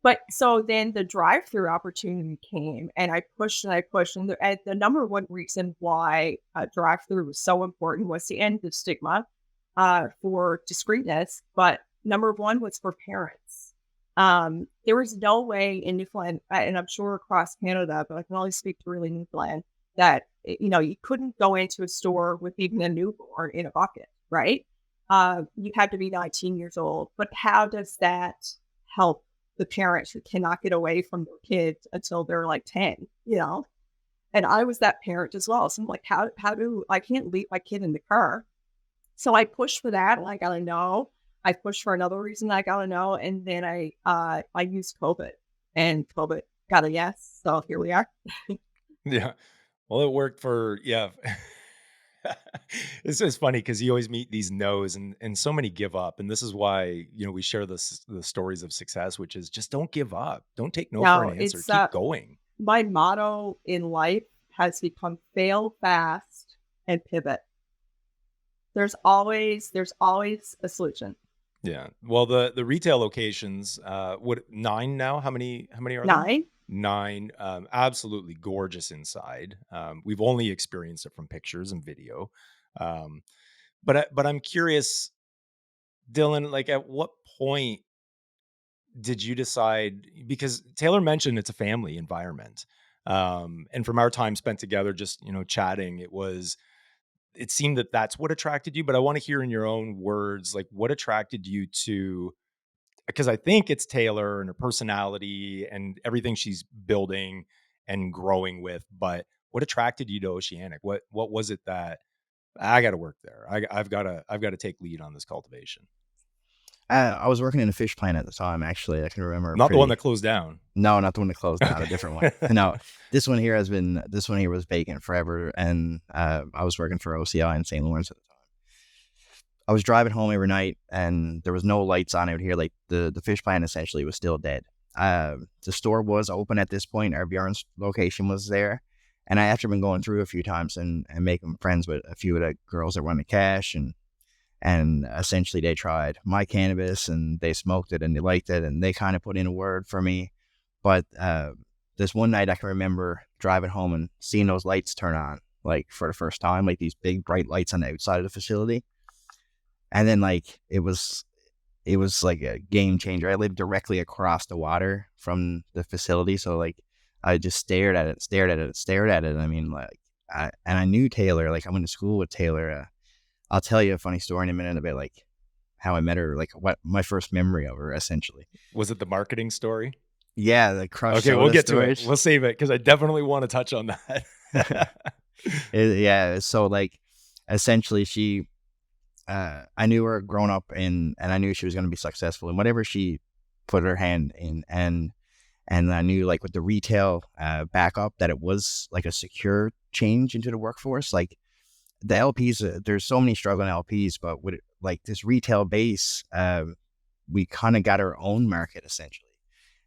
But so then the drive-through opportunity came, and I pushed and I pushed. And the number one reason why drive-through was so important was to end the stigma for discreetness. But number one was for parents. There was no way in Newfoundland, and I'm sure across Canada, but I can only speak to really Newfoundland, that you couldn't go into a store with even a newborn in a bucket, right? You had to be 19 years old. But how does that help the parents who cannot get away from their kids until they're like 10, And I was that parent as well. So I'm like, how do I can't leave my kid in the car? So I pushed for that, and I got a no. I pushed for another reason, I got a no, and then I used COVID, and COVID got a yes. So here we are. Yeah. Well, it worked for, yeah. It's just funny because you always meet these no's, and so many give up. And this is why, we share the stories of success, which is just don't give up. Don't take no for No, an answer. it's Keep going. my motto in life has become fail fast and pivot. There's always a solution. Yeah. Well, the retail locations, what 9 now? How many are there? 9. 9. Absolutely gorgeous inside. We've only experienced it from pictures and video. But I'm curious, Dillon, like at what point did you decide, because Taylor mentioned it's a family environment. And from our time spent together, just, chatting, it seemed that that's what attracted you, but I want to hear in your own words, like what attracted you to, because I think it's Taylor and her personality and everything she's building and growing with, but what attracted you to Oceanic? What was it that I got to work there? I've got to take lead on this cultivation. I was working in a fish plant at the time, actually. I can remember. Not the one that closed down. No, not the one that closed down. A different one. Okay. No, this one here was vacant forever, and I was working for OCI in St. Lawrence at the I was driving home every night and there was no lights on out here. Like the fish plant essentially was still dead. The store was open at this point. Our Bjorn's location was there. And I actually been going through a few times and making friends with a few of the girls that run the cash and essentially they tried my cannabis and they smoked it and they liked it and they kind of put in a word for me. But this one night I can remember driving home and seeing those lights turn on like for the first time, like these big bright lights on the outside of the facility. And then like it was like a game changer. I lived directly across the water from the facility, so like I just stared at it, stared at it, stared at it. I mean, like, and I knew Taylor. Like I went to school with Taylor. I'll tell you a funny story in a minute about like how I met her, like what my first memory of her, essentially. Was it the marketing story? Yeah, the crushed Okay, we'll soda get to it. storage. We'll save it because I definitely want to touch on that. Yeah, so like essentially she I knew her growing up and I knew she was going to be successful in whatever she put her hand in. And I knew like with the retail backup that it was like a secure change into the workforce. Like the LPs, there's so many struggling LPs, but with like this retail base, we kind of got our own market essentially.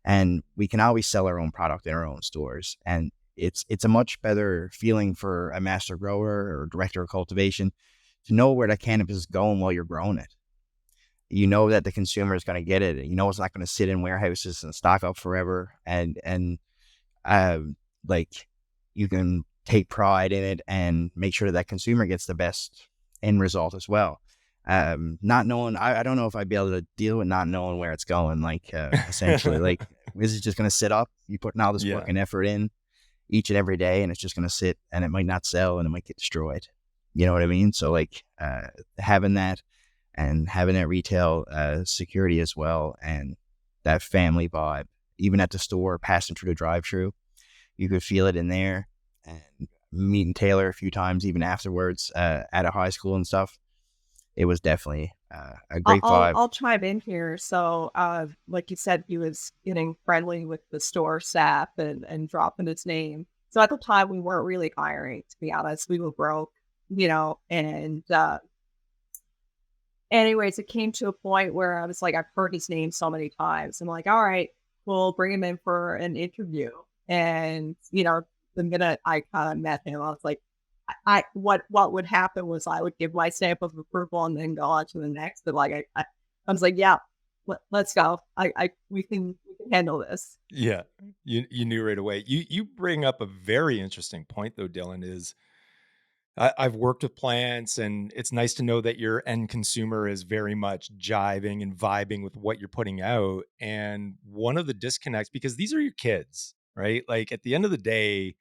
And we can always sell our own product in our own stores. And it's a much better feeling for a master grower or director of cultivation to know where the cannabis is going while you're growing it. You know that the consumer is going to get it. You know it's not going to sit in warehouses and stock up forever. And like you can take pride in it and make sure that consumer gets the best end result as well. Not knowing, I don't know if I'd be able to deal with not knowing where it's going. Like essentially, like is it just going to sit up? You putting all this work Yeah. and effort in each and every day, and it's just going to sit, and it might not sell, and it might get destroyed. You know what I mean? So like having that and having that retail security as well, and that family vibe, even at the store, passing through the drive-through, you could feel it in there. And meeting Taylor a few times, even afterwards, at a high school and stuff, it was definitely a I'll great I'll vibe. I'll chime in here. So, like you said, he was getting friendly with the store staff and dropping his name. So at the time, we weren't really hiring, to be honest. We were broke, and anyways, it came to a point where I was like, I've heard his name so many times. I'm like, all right, we'll bring him in for an interview. And, the minute I kind of met him, I was like, what would happen was I would give my stamp of approval and then go on to the next. But like, I was like, yeah, let's go. We can handle this. Yeah. You knew right away. You bring up a very interesting point though, Dylan, is I've worked with plants and it's nice to know that your end consumer is very much jiving and vibing with what you're putting out. And one of the disconnects, because these are your kids, right? Like at the end of the day,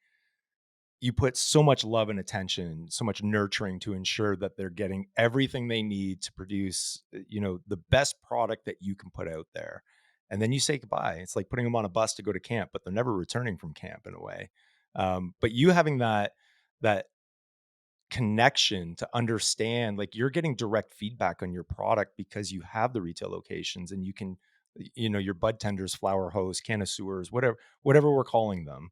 you put so much love and attention, so much nurturing to ensure that they're getting everything they need to produce, the best product that you can put out there. And then you say goodbye. It's like putting them on a bus to go to camp, but they're never returning from camp in a way. But you having that connection to understand, like you're getting direct feedback on your product because you have the retail locations and you can, your bud tenders, flower hosts, connoisseurs, whatever we're calling them,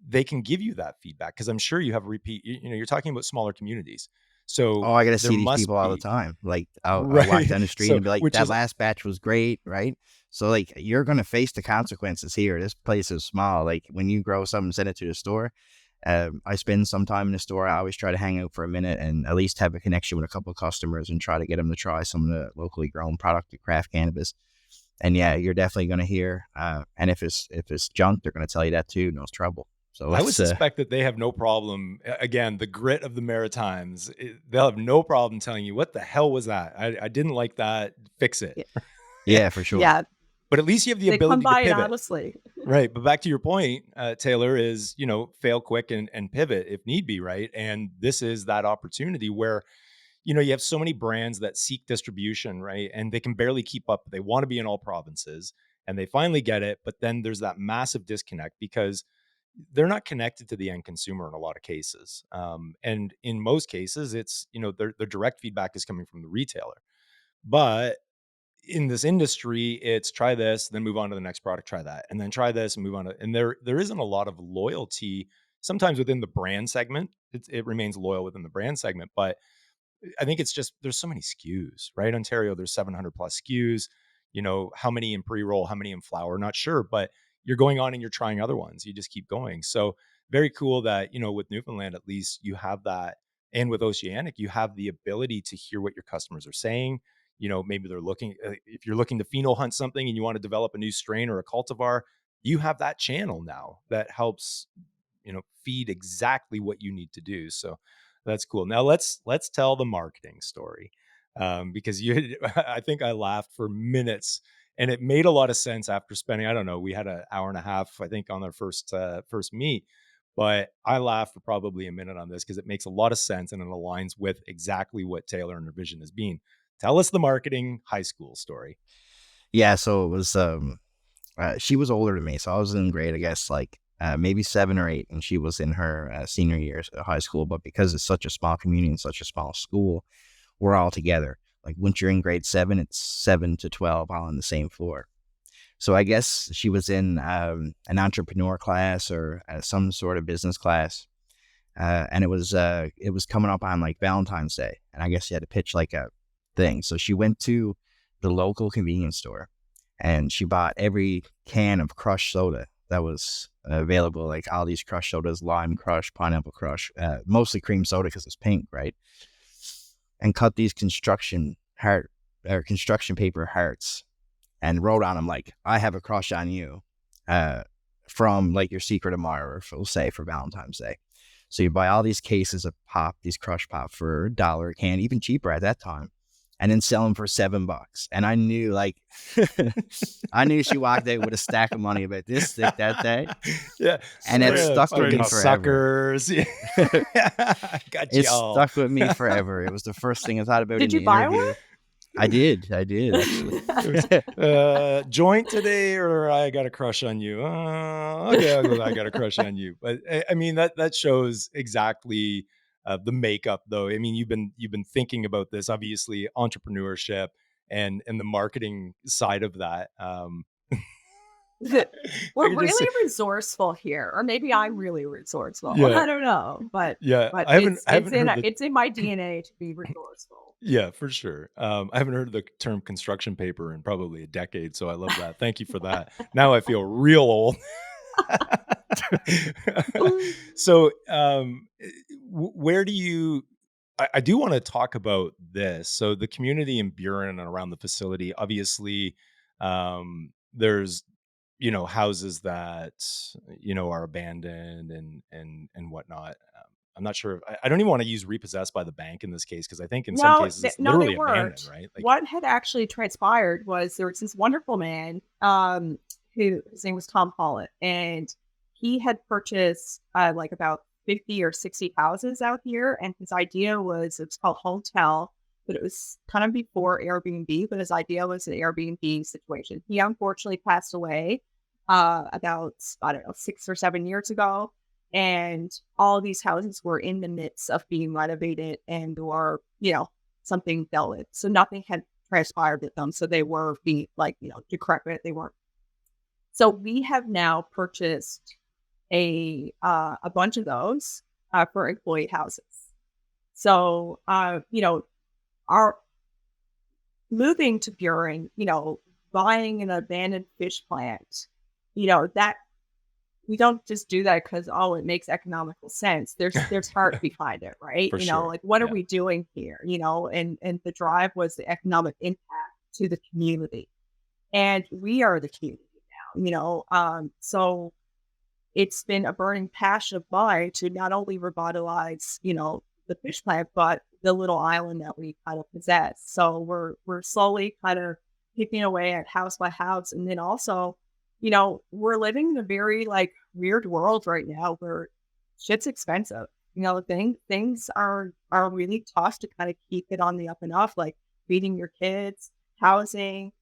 they can give you that feedback because I'm sure you have repeat. You're talking about smaller communities, Oh, so I got to there see these must people all the be time. Like I'll walk right. down the street So and be like, which that is last batch was great, right? So like you're gonna face the consequences here. This place is small. Like when you grow something, send it to the store. I spend some time in the store. I always try to hang out for a minute and at least have a connection with a couple of customers and try to get them to try some of the locally grown product, the craft cannabis. And yeah, you're definitely gonna hear. And if it's junk, they're gonna tell you that too. No trouble. So I would let's suspect that they have no problem. Again, the grit of the Maritimes, they'll have no problem telling you what the hell was that. I didn't like that. Fix it. Yeah, yeah, for sure. yeah, But at least you have the they come ability to by it pivot. honestly. Right. But back to your point, Taylor, is, fail quick and pivot if need be. Right. And this is that opportunity where, you have so many brands that seek distribution, right? And they can barely keep up. They want to be in all provinces and they finally get it. But then there's that massive disconnect because they're not connected to the end consumer in a lot of cases. And in most cases, it's, their direct feedback is coming from the retailer. But in this industry, it's try this, then move on to the next product, try that, and then try this and move on to, and there isn't a lot of loyalty sometimes within the brand segment. It remains loyal within the brand segment, but I think it's just there's so many SKUs, right? Ontario, there's 700 plus SKUs. How many in pre-roll, how many in flower, not sure, but you're going on and you're trying other ones. You just keep going. So very cool that, with Newfoundland, at least you have that. And with Oceanic, you have the ability to hear what your customers are saying. Maybe they're looking, if you're looking to pheno hunt something and you want to develop a new strain or a cultivar, you have that channel now that helps, feed exactly what you need to do. So that's cool. Now let's tell the marketing story, because I think I laughed for minutes, and it made a lot of sense after spending. I don't know. We had an hour and a half, I think, on our first meet, but I laughed for probably a minute on this because it makes a lot of sense and it aligns with exactly what Taylor and her vision has been. Tell us the marketing high school story. Yeah, so it was she was older than me, so I was in grade, I guess, like maybe 7 or 8, and she was in her senior years of high school. But because it's such a small community and such a small school, we're all together. Like once you're in grade 7, it's 7 to 12 all on the same floor. So I guess she was in an entrepreneur class or some sort of business class, and it was coming up on like Valentine's Day, and I guess she had to pitch like a thing. So she went to the local convenience store, and she bought every can of crushed soda that was available, like all these crushed sodas, lime crush, pineapple crush, mostly cream soda because it's pink, right? And cut these construction paper hearts and wrote on them like, "I have a crush on you," from like your secret admirer, we'll say, for Valentine's Day. So you buy all these cases of pop, these crush pop for $1 a can, even cheaper at that time, and then sell them for $7. And I knew, like, I knew she walked out with a stack of money about this thick that day. Yeah. And it stuck with me forever. Suckers. Got It y'all. stuck with me forever. It was the first thing I thought about. Did in you the buy interview. one? I did actually. Joint today, or I got a crush on you. Okay, I got a crush on you. But I mean, that shows exactly the makeup, though. I mean, you've been thinking about this, obviously, entrepreneurship and the marketing side of that. We're really resourceful here, or maybe I'm really resourceful. Yeah. I don't know, but I haven't heard it's in my DNA to be resourceful. Yeah, for sure. I haven't heard the term construction paper in probably a decade, so I love that. Thank you for that. Now I feel real old. So, where do you? I do want to talk about this. So, the community in Buren and around the facility, obviously, there's houses that are abandoned and whatnot. I'm not sure. I don't even want to use repossessed by the bank in this case, because I think in some cases it's No, they literally abandoned, weren't. right? What had actually transpired was there was this wonderful man, who his name was Tom Pollitt, and he had purchased like about 50 or 60 houses out here, and his idea was, it's called Hotel, but it was kind of before Airbnb, but his idea was an Airbnb situation. He unfortunately passed away about, I don't know, 6 or 7 years ago. And all these houses were in the midst of being renovated and or, something dealt with. So nothing had transpired with them. So they were being decrepit. They weren't. So we have now purchased a bunch of those for employee houses. So, our moving to Buren, buying an abandoned fish plant, that we don't just do that because, it makes economical sense. There's heart behind it, right? For sure. Like, what are we doing here? And the drive was the economic impact to the community. And we are the community now, so it's been a burning passion of mine to not only revitalize, the fish plant, but the little island that we kind of possess. So we're slowly kind of picking away at house by house. And then also, we're living in a very weird world right now where shit's expensive. Things are really tough to kind of keep it on the up and up, like feeding your kids, housing.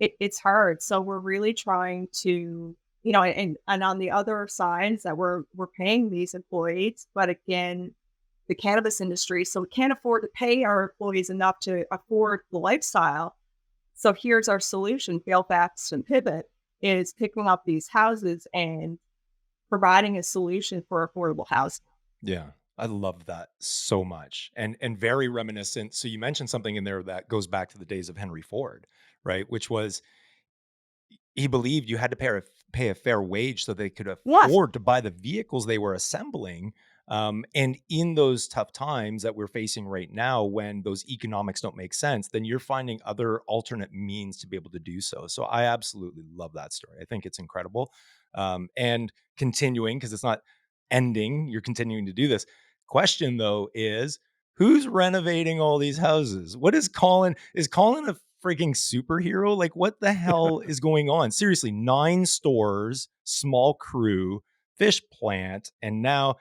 It's hard. So we're really trying to, and on the other side is that we're paying these employees, but again, the cannabis industry, so we can't afford to pay our employees enough to afford the lifestyle. So here's our solution, fail fast and pivot, is picking up these houses and providing a solution for affordable housing. Yeah. I love that so much, and very reminiscent. So you mentioned something in there that goes back to the days of Henry Ford, right? Which was he believed you had to pay a fair wage so they could Yes. afford to buy the vehicles they were assembling. And in those tough times that we're facing right now, when those economics don't make sense, then you're finding other alternate means to be able to do so. So I absolutely love that story. I think it's incredible. And continuing, because it's not ending, you're continuing to do this. Question though is, who's renovating all these houses? What is Colin? Is Colin a freaking superhero? Like, what the hell is going on? Seriously, 9 stores, small crew, fish plant, and now,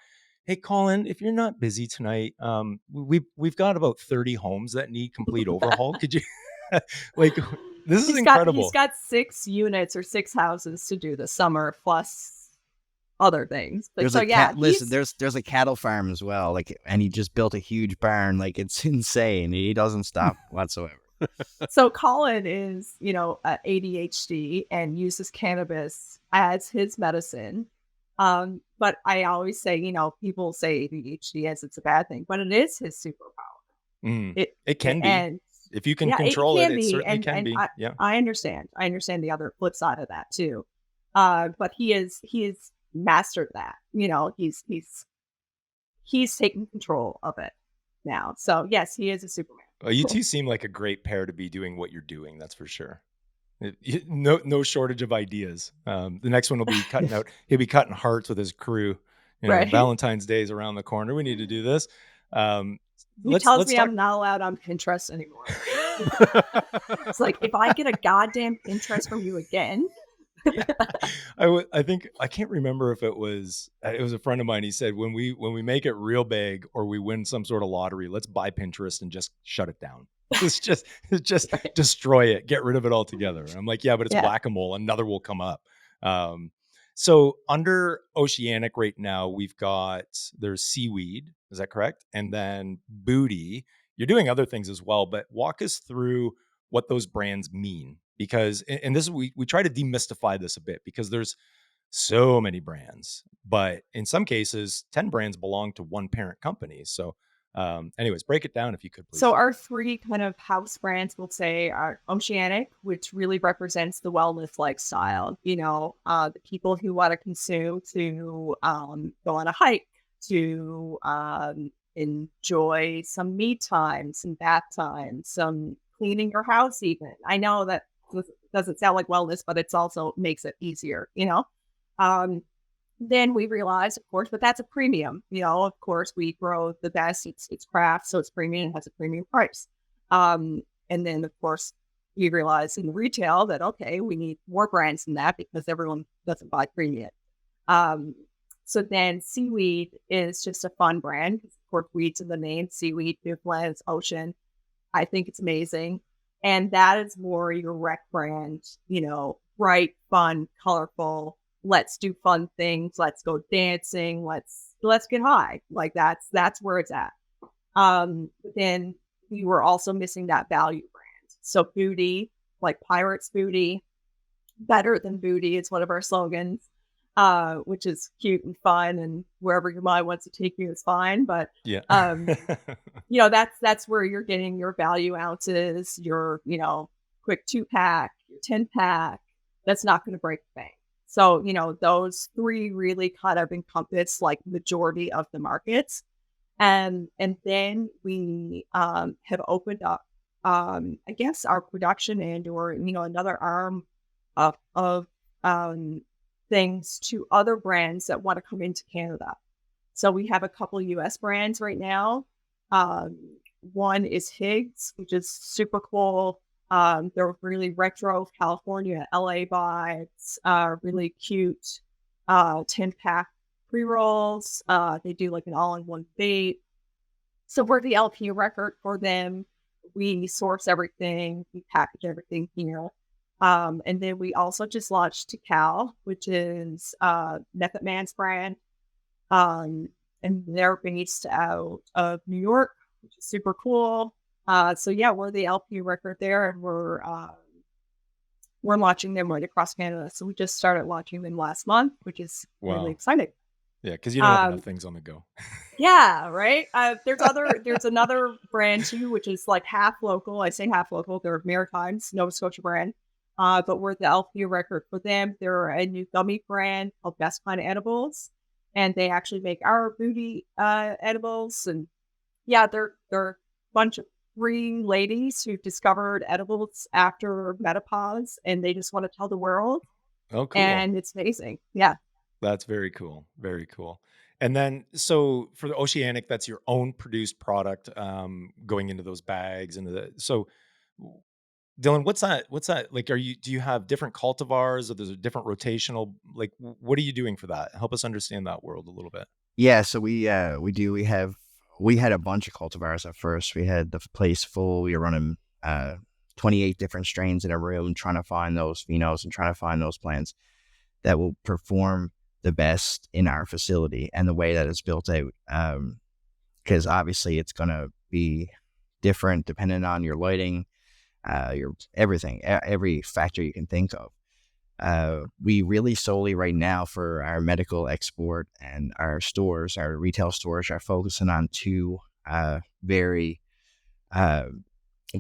hey, Colin, if you're not busy tonight, we've got about 30 homes that need complete overhaul. Could you, like, this is He's incredible. got 6 units or 6 houses to do this summer plus other things. But There's so a yeah, cat. Listen, there's a cattle farm as well. Like, and he just built a huge barn. Like, it's insane. He doesn't stop whatsoever. so Colin is, ADHD and uses cannabis as his medicine. But I always say, people say ADHD as it's a bad thing, but it is his superpower. Mm, It, it it can be. and If you can yeah, it control it, can it be, certainly and can and be. Yeah. I understand. I understand the other flip side of that too. But he is mastered that. He's taking control of it now. So yes, he is a Superman. Well, you two seem like a great pair to be doing what you're doing. That's for sure. No shortage of ideas. The next one will be cutting out. He'll be cutting hearts with his crew. Right. Valentine's Day is around the corner. We need to do this. Um, He let's tells let's me talk. I'm not allowed on Pinterest anymore. It's like, if I get a goddamn Pinterest from you again. I think I can't remember if it was a friend of mine. He said when we make it real big or we win some sort of lottery, let's buy Pinterest and just shut it down. It's just Right. destroy it, get rid of it altogether. And I'm like, yeah, but it's Yeah. whack-a-mole. Another will come up. So under Oceanic right now, there's seaweed. Is that correct? And then booty. You're doing other things as well, but walk us through what those brands mean, because and this is we try to demystify this a bit, because there's so many brands, but in some cases 10 brands belong to one parent company. So anyways, break it down if you could, So please. our 3 kind of house brands, we'll say, are Oceanic, which really represents the wellness lifestyle. The people who want to consume to go on a hike, to enjoy some me time, some bath time, some cleaning your house. Even I know that doesn't sound like wellness, but it's also makes it easier. Um, then we realized, of course, but that's a premium. Of course, we grow the best. It's craft, so it's premium. It has a premium price. And then, of course, we realized in the retail that, okay, we need more brands than that because everyone doesn't buy premium. Um, so then seaweed is just a fun brand. Of course, weeds in the name, seaweed, New Blends, ocean. I think it's amazing. And that is more your rec brand, bright, fun, colorful. Let's do fun things. Let's go dancing. Let's get high. Like that's where it's at. But then we were also missing that value brand. So booty, like Pirates Booty, better than booty is one of our slogans, which is cute and fun, and wherever your mind wants to take you is fine. But Yeah. that's where you're getting your value ounces, your quick 2-pack, your 10-pack. That's not going to break the bank. So those 3 really kind of encompass like majority of the markets, and then we have opened up, I guess, our production and or another arm of things to other brands that want to come into Canada. So we have a couple US brands right now. Um, One is Higgs, which is super cool. They're really retro California, LA vibes, really cute 10-pack pre-rolls. They do like an all-in-one vape. So we're the LP record for them. We source everything, we package everything here. And then we also just launched Tikal, which is Method Man's brand. And they're based out of New York, which is super cool. So yeah, we're the LP record there, and we're launching them right across Canada. So we just started launching them last month, which is really Wow. exciting. Yeah, because you don't have enough Um, things on the go. yeah, right. There's another brand too, which is like half local. I say half local. They're Maritimes, Nova Scotia brand. But we're the LP record for them. They're a new gummy brand called Best Kind of Edibles, and they actually make our booty edibles. And yeah, they're a bunch of three ladies who discovered edibles after menopause, and they just want to tell the world, Oh, cool. and it's amazing. Yeah. That's very cool. Very cool. And then, so for the Oceanic, that's your own produced product, going into those bags and w- Dylan, what's that like? Do you have different cultivars, or there's a different rotational, like, what are you doing for that? Help us understand that world a little bit. Yeah, so we had a bunch of cultivars at first. We had the place full. We were running 28 different strains in a room, trying to find those phenos and trying to find those plants that will perform the best in our facility and the way that it's built out. Because obviously it's gonna be different depending on your lighting, your everything, every factor you can think of. We really solely right now for our medical export and our stores, our retail stores, are focusing on two very uh,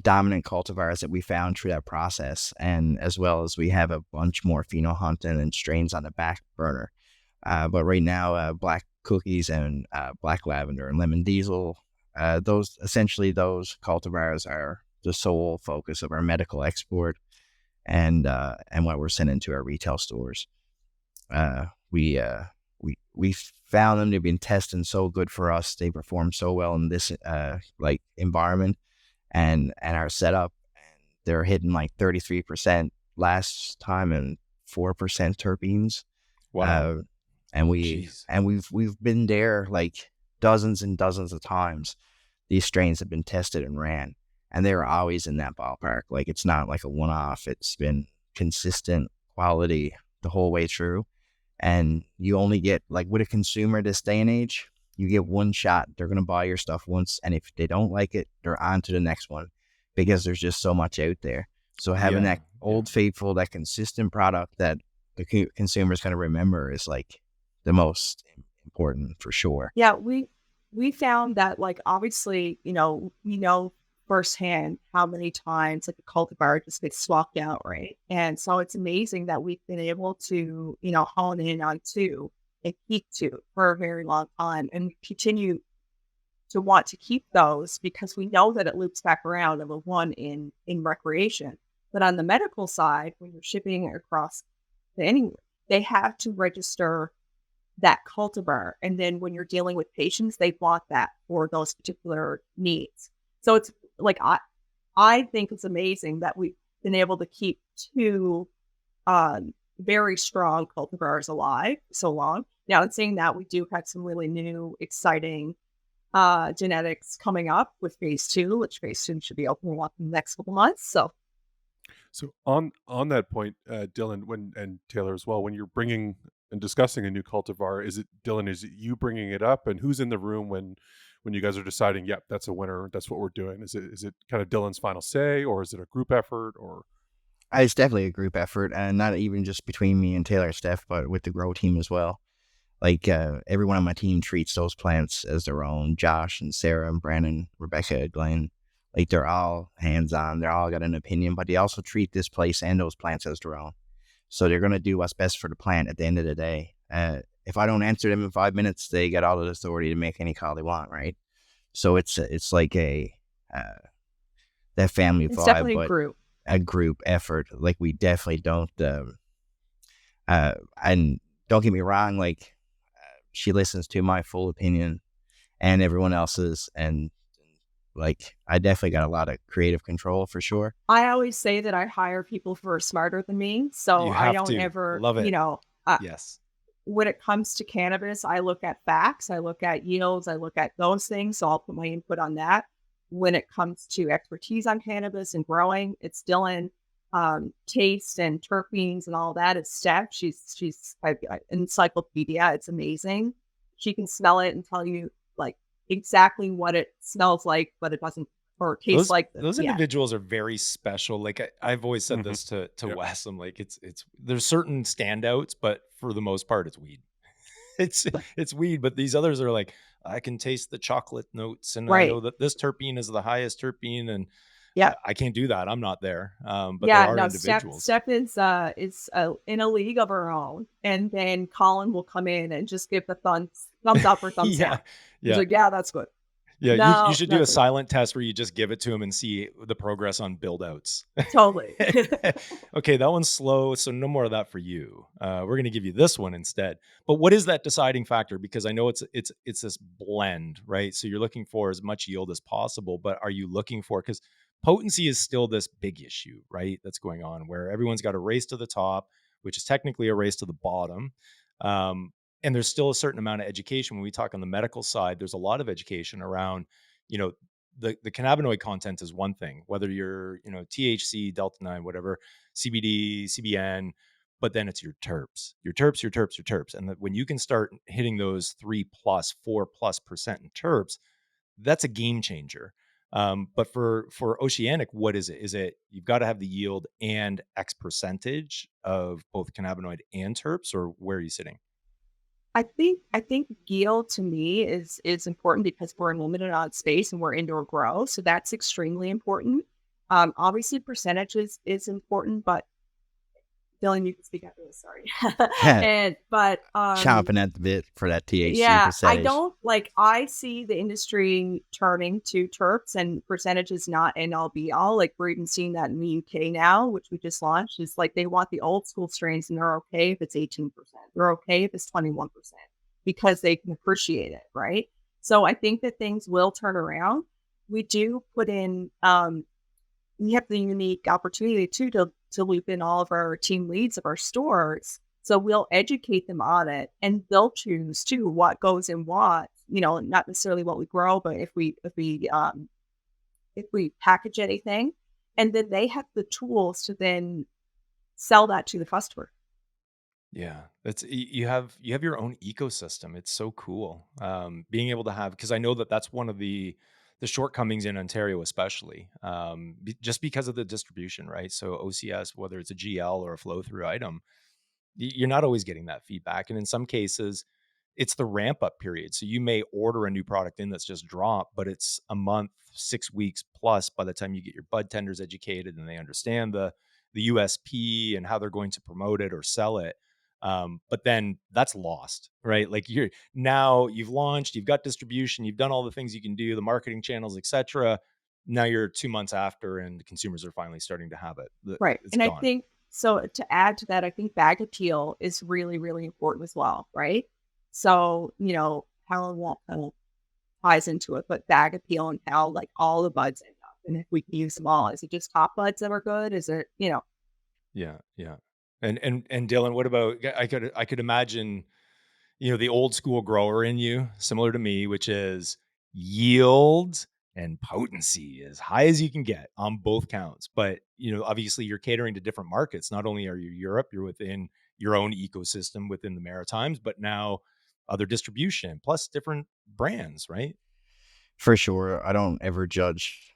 dominant cultivars that we found through that process, and as well as we have a bunch more pheno hunting and strains on the back burner. But right now, black cookies and black lavender and lemon diesel, those cultivars are the sole focus of our medical export and what we're sending to our retail stores. Uh, we uh, we found them. They've been testing so good for us. They perform so well in this like environment and our setup. And they're hitting like 33% last time and 4% terpenes. Wow. Uh, and Jeez. we've been there like dozens and dozens of times. These strains have been tested and ran, and they were always in that ballpark. Like it's not like a one-off. It's been consistent quality the whole way through. And you only get, like, with a consumer this day and age, you get one shot. They're going to buy your stuff once, and if they don't like it, they're on to the next one because there's just so much out there. So having Yeah. that Yeah. old faithful, that consistent product that the consumer is going to remember is like the most important for sure. Yeah, we found that, like, obviously, we know firsthand how many times like a cultivar just gets swapped out, right? And so it's amazing that we've been able to, hone in on two and keep two for a very long time and continue to want to keep those because we know that it loops back around, number one, in recreation. But on the medical side, when you're shipping across anywhere, they have to register that cultivar. And then when you're dealing with patients, they want that for those particular needs. So it's like I think it's amazing that we've been able to keep two very strong cultivars alive so long. Now, in saying that, we do have some really new, exciting genetics coming up with phase two, which phase two should be open in the next couple months. So So on that point, Dylan, when and Taylor as well, when you're bringing and discussing a new cultivar, is it Dylan? Is it you bringing it up, and who's in the room when you guys are deciding? Yep, that's a winner. That's what we're doing. Is it kind of Dylan's final say, or is it a group effort? Or It's definitely a group effort, and not even just between me and Taylor and Steph, but with the grow team as well. Like everyone on my team treats those plants as their own. Josh and Sarah and Brandon, Rebecca, Glenn, like they're all hands on. They're all got an opinion, but they also treat this place and those plants as their own. So they're gonna do what's best for the plant at the end of the day. If I don't answer them in 5 minutes, they get all the authority to make any call they want, right? So it's like a that family it's vibe, definitely a but group. a group effort. Like we definitely don't. And don't get me wrong, like she listens to my full opinion and everyone else's, and like I definitely got a lot of creative control for sure. I always say that I hire people who are smarter than me. So You I have don't to. ever, Love it. uh, Yes. when it comes to cannabis, I look at facts, I look at yields, I look at those things. So I'll put my input on that. When it comes to expertise on cannabis and growing, it's Dylan. Taste and terpenes and all that is Steph. She's an encyclopedia. It's amazing. She can smell it and tell you like exactly what it smells like, but it doesn't or tastes like. Those Yeah, individuals are very special. Like I've always said Mhm. this to Yep. Wes. I'm like, it's there's certain standouts, but for the most part, it's weed. it's it's weed, but these others are like, I can taste the chocolate notes, and I Right. know that this terpene is the highest terpene, and Yeah. I can't do that. I'm not there. But there Yeah, are no, individuals. Steph is in a league of her own, and then Colin will come in and just give the thumbs up or thumbs Yeah, down. He's yeah. like, "Yeah, that's good. Yeah, you No, should do a that's it. silent test where you just give it to him and see the progress on build outs. Totally." Okay, that one's slow, so no more of that for you. We're gonna give you this one instead. But what is that deciding factor? Because I know it's this blend, right? So you're looking for as much yield as possible, but are you looking for, because potency is still this big issue, right? That's going on where everyone's got a race to the top, which is technically a race to the bottom. Um, and there's still a certain amount of education when we talk on the medical side. There's a lot of education around, you know, the cannabinoid content is one thing, whether you're, THC, delta 9, whatever, CBD, CBN, but then it's your terps, your terps. And that when you can start hitting those 3+, 4+% in terps, that's a game changer. But for Oceanic, what is it? Is it you've got to have the yield and X percentage of both cannabinoid and terps, or where are you sitting? I think yield to me is important because we're limited on space and we're indoor grow, so that's extremely important. Obviously, percentages is important, but Dylan, you can speak after this. Sorry, and but Chomping at the bit for that THC yeah, I percentage. don't like. I see the industry turning to terps, and percentage is not end all be all. Like we're even seeing that in the UK now, which we just launched. Is like they want the old school strains, and they're okay if it's 18%. They're okay if it's 21% because they can appreciate it, right? So I think that things will turn around. We do put in. We have the unique opportunity too to loop in all of our team leads of our stores. So we'll educate them on it and they'll choose too what goes in what, not necessarily what we grow, but if we package anything, and then they have the tools to then sell that to the customer. Yeah, you have your own ecosystem. It's so cool. Being able to have, because I know that that's one of the shortcomings in Ontario, especially just because of the distribution, right? So OCS, whether it's a GL or a flow through item, you're not always getting that feedback, and in some cases, it's the ramp up period. So you may order a new product in that's just dropped, but it's a month, 6 weeks plus by the time you get your bud tenders educated and they understand the USP and how they're going to promote it or sell it. But then that's lost, right? Like you've launched, you've got distribution, you've done all the things you can do, the marketing channels, etc. Now you're 2 months after, and consumers are finally starting to have it. Right. It's And I gone. think so to add to that, I think bag appeal is really, really important as well, right? So, Helen won't kind of ties into it, but bag appeal and how like all the buds end up. And if we can use them all, is it just top buds that are good? Is it? Yeah, yeah. And Dylan, what about, I could imagine, the old school grower in you, similar to me, which is yield and potency as high as you can get on both counts. But, obviously you're catering to different markets. Not only are you Europe, you're within your own ecosystem within the Maritimes, but now other distribution plus different brands, right? For sure. I don't ever judge.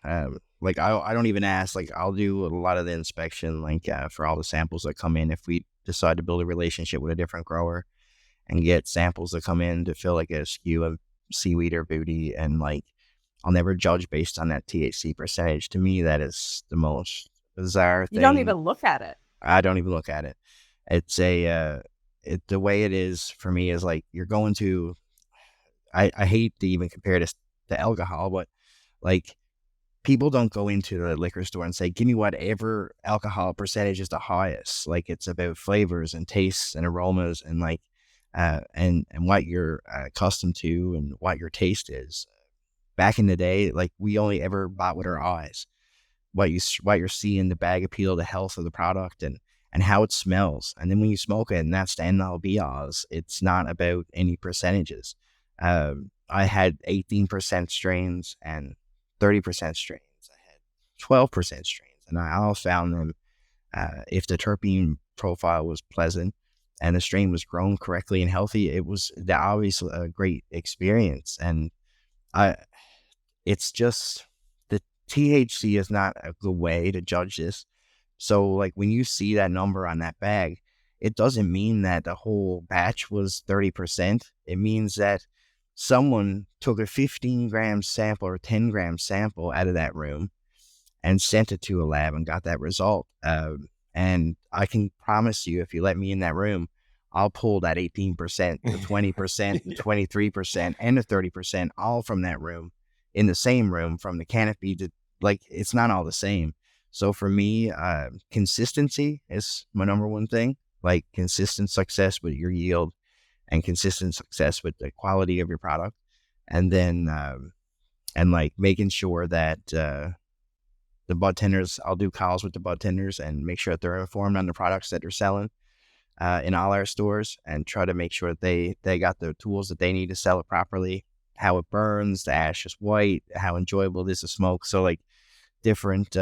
Like I don't even ask. Like I'll do a lot of the inspection, like for all the samples that come in. If we decide to build a relationship with a different grower and get samples that come in to fill like a SKU of seaweed or booty, and like I'll never judge based on that THC percentage. To me, that is the most bizarre You don't thing. even look at it. I don't even look at it. It's the way it is for me is like you're going to. I hate to even compare this to alcohol, but like people don't go into the liquor store and say, give me whatever alcohol percentage is the highest. Like it's about flavors and tastes and aromas and like, and what you're accustomed to and what your taste is. Back in the day, like we only ever bought with our eyes. What you're seeing, the bag appeal, the health of the product, and how it smells. And then when you smoke it, and that's the end all be alls. It's not about any percentages. I had 18% strains and 30% strains. I had 12% strains, and I all found them. If the terpene profile was pleasant and the strain was grown correctly and healthy, it was obviously a great experience. And I, it's just the THC is not a good way to judge this. So like when you see that number on that bag, it doesn't mean that the whole batch was 30%. It means that someone took a 15-gram sample or 10-gram sample out of that room and sent it to a lab and got that result. And I can promise you, if you let me in that room, I'll pull that 18%, the 20%, the 23%, and the 30% all from that room in the same room from the canopy to, like, it's not all the same. So for me, consistency is my number one thing, like consistent success with your yield and consistent success with the quality of your product. And then, and like making sure that, the bud tenders, I'll do calls with the bud tenders and make sure that they're informed on the products that they're selling in all our stores, and try to make sure that they got the tools that they need to sell it properly, how it burns, the ash is white, how enjoyable it is to smoke. So like different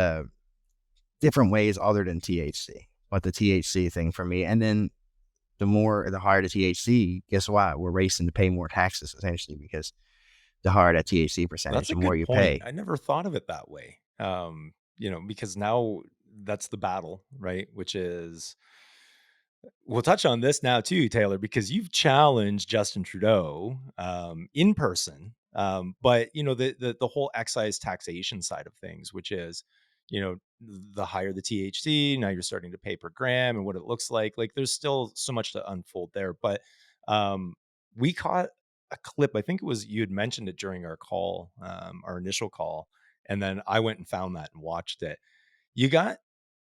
ways other than THC, but the THC thing for me. And then the higher the THC, guess what? We're racing to pay more taxes essentially, because the higher that THC percentage, That's a the more good you point. pay. I never thought of it that way. Because now that's the battle, right? Which is, we'll touch on this now too, Taylor, because you've challenged Justin Trudeau in person. But the whole excise taxation side of things, which is, the higher the THC, now you're starting to pay per gram and what it looks like. Like there's still so much to unfold there. But we caught a clip. I think it was, you had mentioned it during our call, our initial call. And then I went and found that and watched it. You got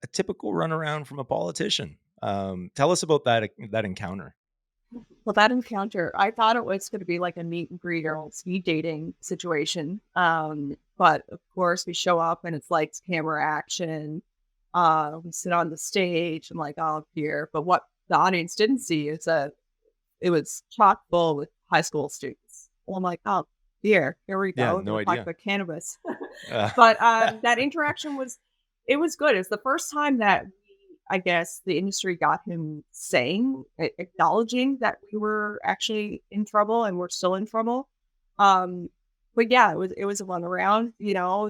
a typical runaround from a politician. Tell us about that encounter. Well, that encounter, I thought it was going to be like a meet and greet or speed dating situation. But of course, we show up and it's like camera action. We sit on the stage. I'm like, oh, here. But what the audience didn't see is that it was chock full with high school students. Well, I'm like, oh, here we Yeah, go. no We're talking idea. about cannabis. Uh, But that interaction it was good. It's the first time that I guess the industry got him acknowledging that we were actually in trouble and we're still in trouble. But yeah, it was a runaround.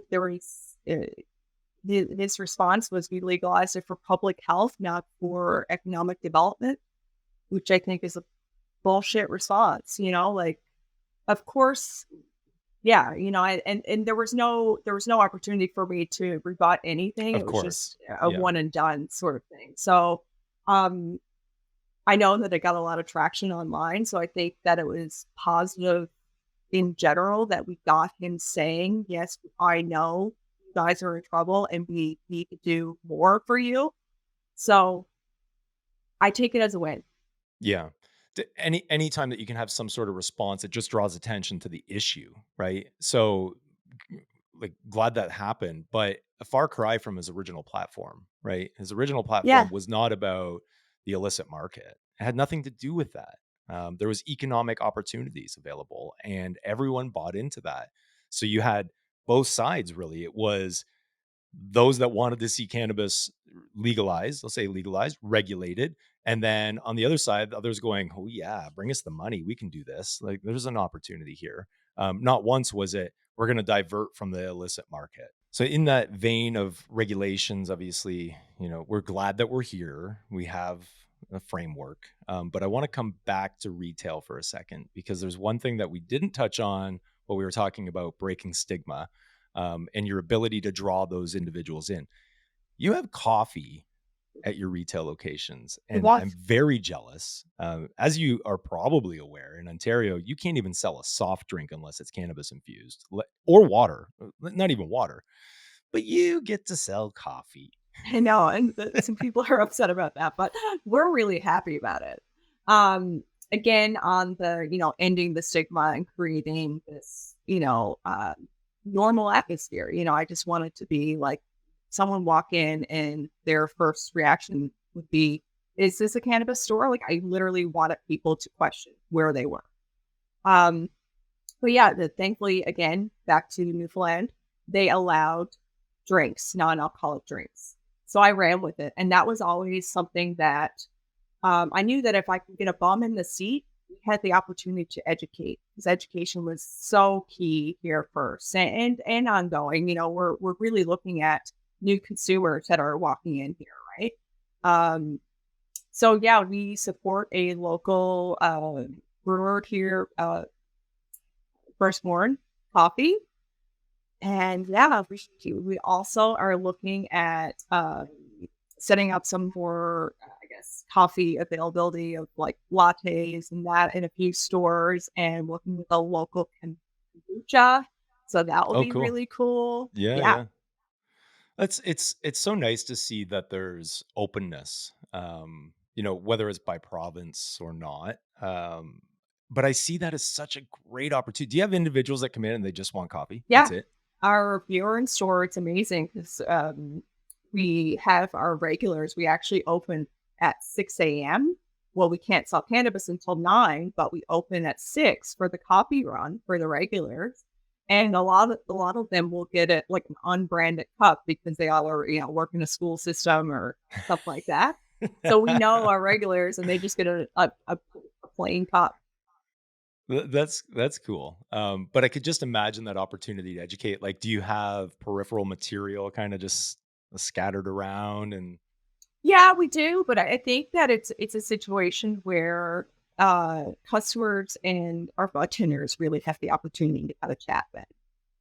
There was his response was, we legalized it for public health, not for economic development, which I think is a bullshit response. Like, of course, yeah, and there was no opportunity for me to rebut anything. of It was course. just a Yeah. one and done sort of thing. So, I know that it got a lot of traction online. So I think that it was positive in general that we got him saying, yes, I know you guys are in trouble and we need to do more for you. So I take it as a win. Yeah. Any time that you can have some sort of response, it just draws attention to the issue, right? So, like, glad that happened, but a far cry from his original platform, right? His original platform Yeah. was not about the illicit market. It had nothing to do with that. There was economic opportunities available, and everyone bought into that. So you had both sides, really. It was those that wanted to see cannabis legalized, let's say legalized, regulated. And then on the other side, the others going, oh, yeah, bring us the money. We can do this. Like there's an opportunity here. Not once was it, we're going to divert from the illicit market. So, in that vein of regulations, obviously, we're glad that we're here. We have a framework. But I want to come back to retail for a second, because there's one thing that we didn't touch on while we were talking about breaking stigma, and your ability to draw those individuals in. You have coffee at your retail locations, It and I'm was. very jealous. As you are probably aware, in Ontario, you can't even sell a soft drink unless it's cannabis infused, or water, not even water, but you get to sell coffee. I know, and some people are upset about that, but we're really happy about it. Um, Again, on the ending the stigma and creating this normal atmosphere. I just want it to be like someone walk in and their first reaction would be, "Is this a cannabis store?" Like I literally wanted people to question where they were. Um, but yeah, thankfully, again, back to Newfoundland, they allowed drinks, non-alcoholic drinks. So I ran with it. And that was always something that I knew that if I could get a bum in the seat, we had the opportunity to educate, because education was so key here first and ongoing. We're really looking at new consumers that are walking in here, right? Um, So yeah, we support a local brewer here, Firstborn Coffee. And yeah, we also are looking at setting up some more, I guess, coffee availability of like lattes and that in a few stores, and working with a local kombucha. So that will Oh, be cool. really cool. Yeah, Yeah. yeah. It's so nice to see that there's openness, whether it's by province or not. But I see that as such a great opportunity. Do you have individuals that come in and they just want coffee? That's Yeah. it? Our viewer in store, it's amazing because we have our regulars. We actually open at 6 a.m. Well, we can't sell cannabis until 9, but we open at 6 for the coffee run for the regulars. And a lot of them will get it like an unbranded cup because they all are, work in a school system or stuff like that. So we know our regulars, and they just get a plain cup. That's cool. But I could just imagine that opportunity to educate. Like, do you have peripheral material kind of just scattered around and Yeah, we do, but I think that it's a situation where customers and our bartenders really have the opportunity to kind of chat with,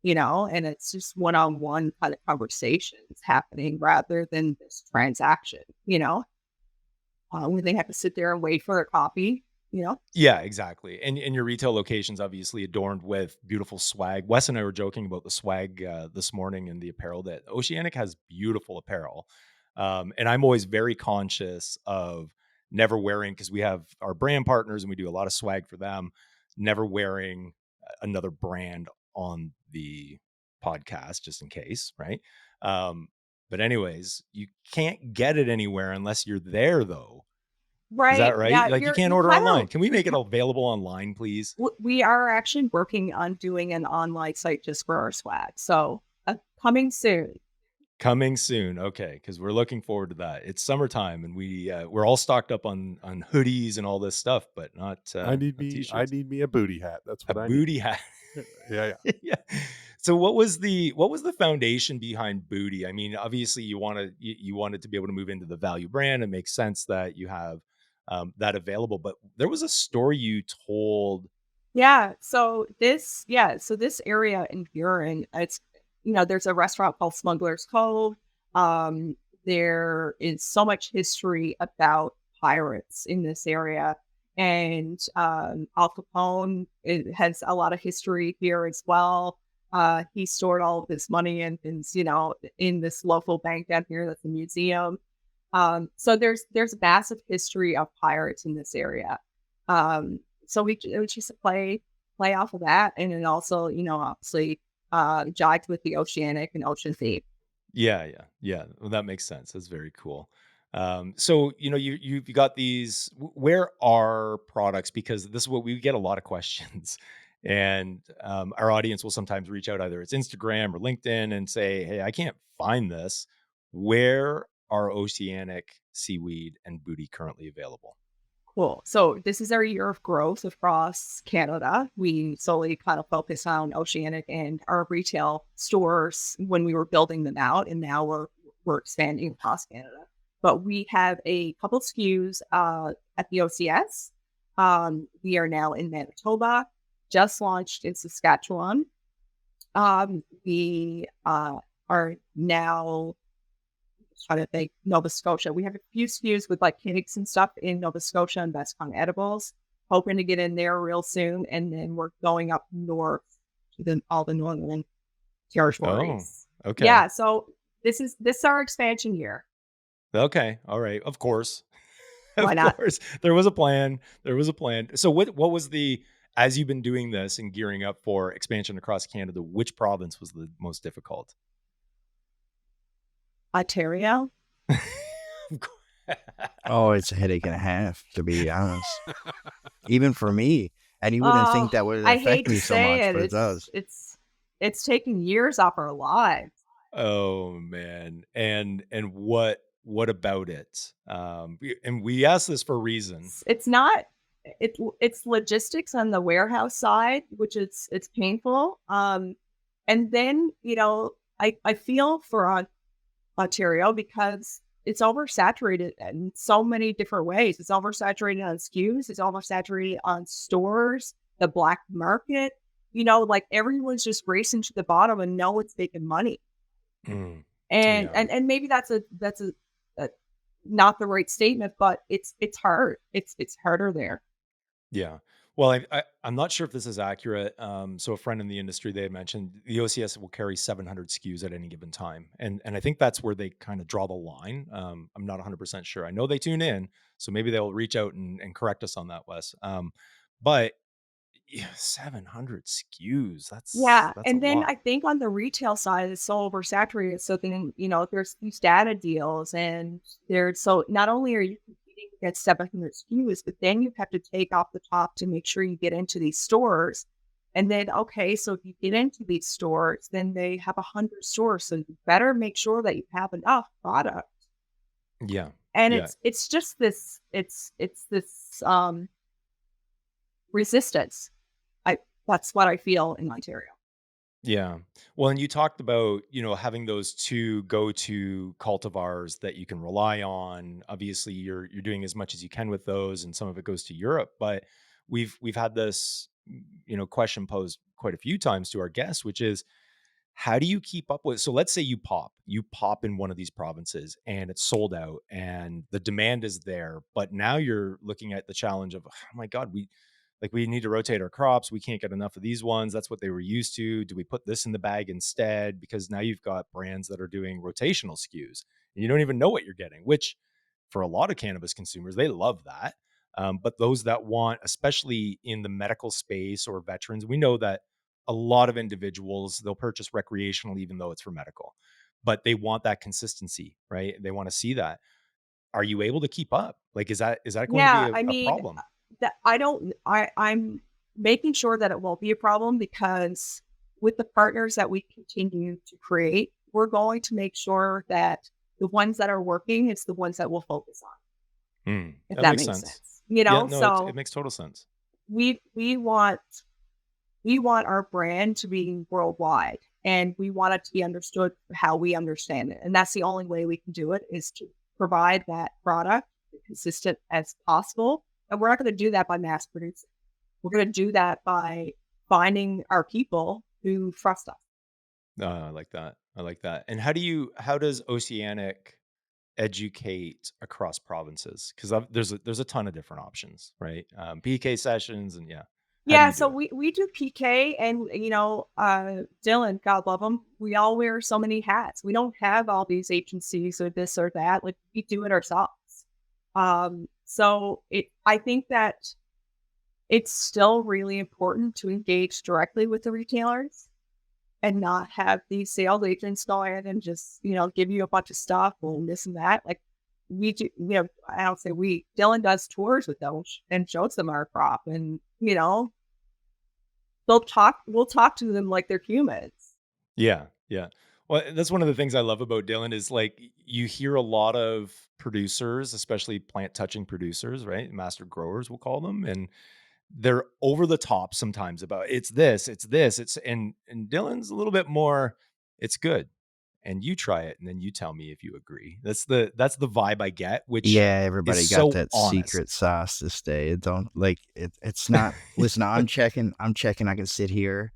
and it's just one-on-one kind of conversations happening rather than this transaction, where they have to sit there and wait for their coffee. Yeah, exactly. And your retail location's obviously adorned with beautiful swag. Wes and I were joking about the swag this morning and the apparel that Oceanic has beautiful apparel. And I'm always very conscious of never wearing, because we have our brand partners and we do a lot of swag for them, never wearing another brand on the podcast just in case, right? Um, but anyways, you can't get it anywhere unless you're there though. Is that Right. right? Yeah, Like, you can't you're order kind online. of Can we make it available online, please? we are actually working on doing an online site just for our swag. So, coming soon. Coming soon. Okay, because we're looking forward to that. It's summertime and we're all stocked up on hoodies and all this stuff, but not I t-shirts. need me a booty hat. That's A what I need. booty hat. Yeah, yeah. Yeah. So what was the foundation behind Booty? I mean, obviously you wanted to be able to move into the value brand. It makes sense that you have that available, but there was a story you told. So this area in Buren, there's a restaurant called Smuggler's Cove. Um, there is so much history about pirates in this area. And Al Capone, it has a lot of history here as well. He stored all of his money in things, in this local bank down here that's a museum. So there's a massive history of pirates in this area. So it was just a play off of that, and then also, obviously, jived with the oceanic and ocean theme. Yeah, yeah, yeah. Well, that makes sense. That's very cool. So you've got these. Where are products? Because this is what we get a lot of questions, and our audience will sometimes reach out, either it's Instagram or LinkedIn, and say, "Hey, I can't find this. Where are Oceanic Seaweed and Booty currently available?" Cool. So this is our year of growth across Canada. We solely kind of focus on Oceanic and our retail stores when we were building them out, and now we're expanding across Canada. But we have a couple SKUs at the OCS. We are now in Manitoba, just launched in Saskatchewan. We are now trying to think, Nova Scotia. We have a few SKUs with like cakes and stuff in Nova Scotia and Westcon Edibles. Hoping to get in there real soon, and then we're going up north to all the northern Oh, territories. okay. Yeah, so this is our expansion year. Okay. All right. Of course. Why Of not? course. There was a plan. There was a plan. So what was as you've been doing this and gearing up for expansion across Canada, which province was the most difficult? Ontario. Of course. Oh, it's a headache and a half, to be honest. Even for me. And you wouldn't think Oh, that would I affect hate to me so say much, it. but it does. It's taking years off our lives. Oh man. And what about it? And we asked this for a reason. It's not it's logistics on the warehouse side, which it's painful. And then, I feel for Ontario because it's oversaturated in so many different ways. It's oversaturated on SKUs. It's oversaturated on stores, the black market. Like everyone's just racing to the bottom and know it's making money. Mm. And Yeah. and maybe a not the right statement, but it's hard. It's harder there. Yeah. Well, I'm not sure if this is accurate. So a friend in the industry, they had mentioned the OCS will carry 700 SKUs at any given time, and I think that's where they kind of draw the line. I'm not 100% sure. I know they tune in, so maybe they'll reach out and correct us on that, Wes. But yeah, 700 SKUs. Yeah, That's a and then lot. I think on the retail side, it's so oversaturated. So then, there's these data deals, and so not only are you competing against 700 SKUs, but then you have to take off the top to make sure you get into these stores. And then, okay, so if you get into these stores, then they have 100 stores, so you better make sure that you have enough product. Yeah. And Yeah. it's just it's this resistance. I That's what I feel in Ontario. Yeah. Well, and you talked about, having those two go-to cultivars that you can rely on. Obviously, you're doing as much as you can with those, and some of it goes to Europe. But we've had this, question posed quite a few times to our guests, which is how do you keep up with, so let's say you pop in one of these provinces and it's sold out and the demand is there, but now you're looking at the challenge of, oh my God, we need to rotate our crops. We can't get enough of these ones. That's what they were used to. Do we put this in the bag instead? Because now you've got brands that are doing rotational SKUs and you don't even know what you're getting, which for a lot of cannabis consumers, they love that. But those that want, especially in the medical space or veterans, we know that a lot of individuals, they'll purchase recreational, even though it's for medical, but they want that consistency, right? They want to see that. Are you able to keep up? Like, is that going to be Yeah, a problem? that I'm making sure that it won't be a problem, because with the partners that we continue to create, we're going to make sure that the ones that are working, it's the ones that we'll focus on, if That that makes makes sense. sense. Yeah, no, it So makes total sense. we we want we want our brand to be worldwide, and we want it to be understood how we understand it. And that's the only way we can do it, is to provide that product consistent as possible. And we're not going to do that by mass producing. We're going to do that by finding our people who trust us. I like that. I like that. And how does Oceanic educate across provinces? Because there's a ton of different options, right? PK sessions and yeah. How do Yeah, you so do it? we do PK, and Dylan, God love him. We all wear so many hats. We don't have all these agencies or this or that. Like, we do it ourselves. So I think that it's still really important to engage directly with the retailers and not have these sales agents go in and just, give you a bunch of stuff and this and that. Like, we do, I don't say we, Dylan does tours with them and shows them our crop, and, we'll talk to them like they're humans. Yeah, yeah. Well, that's one of the things I love about Dylan is like you hear a lot of producers, especially plant touching producers, right? Master growers, we'll call them, and they're over the top sometimes about it's this, and Dylan's a little bit more, it's good. And you try it and then you tell me if you agree. That's the vibe I get, which Yeah, is everybody got so that honest. secret sauce this day. Don't like it. It's not. Listen, I'm checking. I'm checking. I can sit here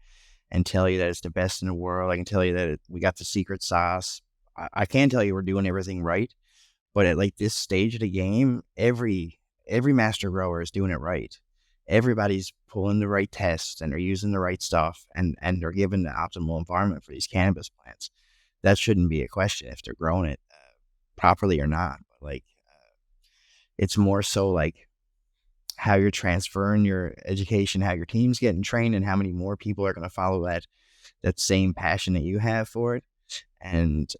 and tell you that it's the best in the world. I can tell you that we got the secret sauce. I can tell you we're doing everything right. But at like this stage of the game, every master grower is doing it right. Everybody's pulling the right tests and they're using the right stuff, and they're given the optimal environment for these cannabis plants. That shouldn't be a question if they're growing it properly or not. But like, it's more so like how you're transferring your education, how your team's getting trained, and how many more people are going to follow that same passion that you have for it. And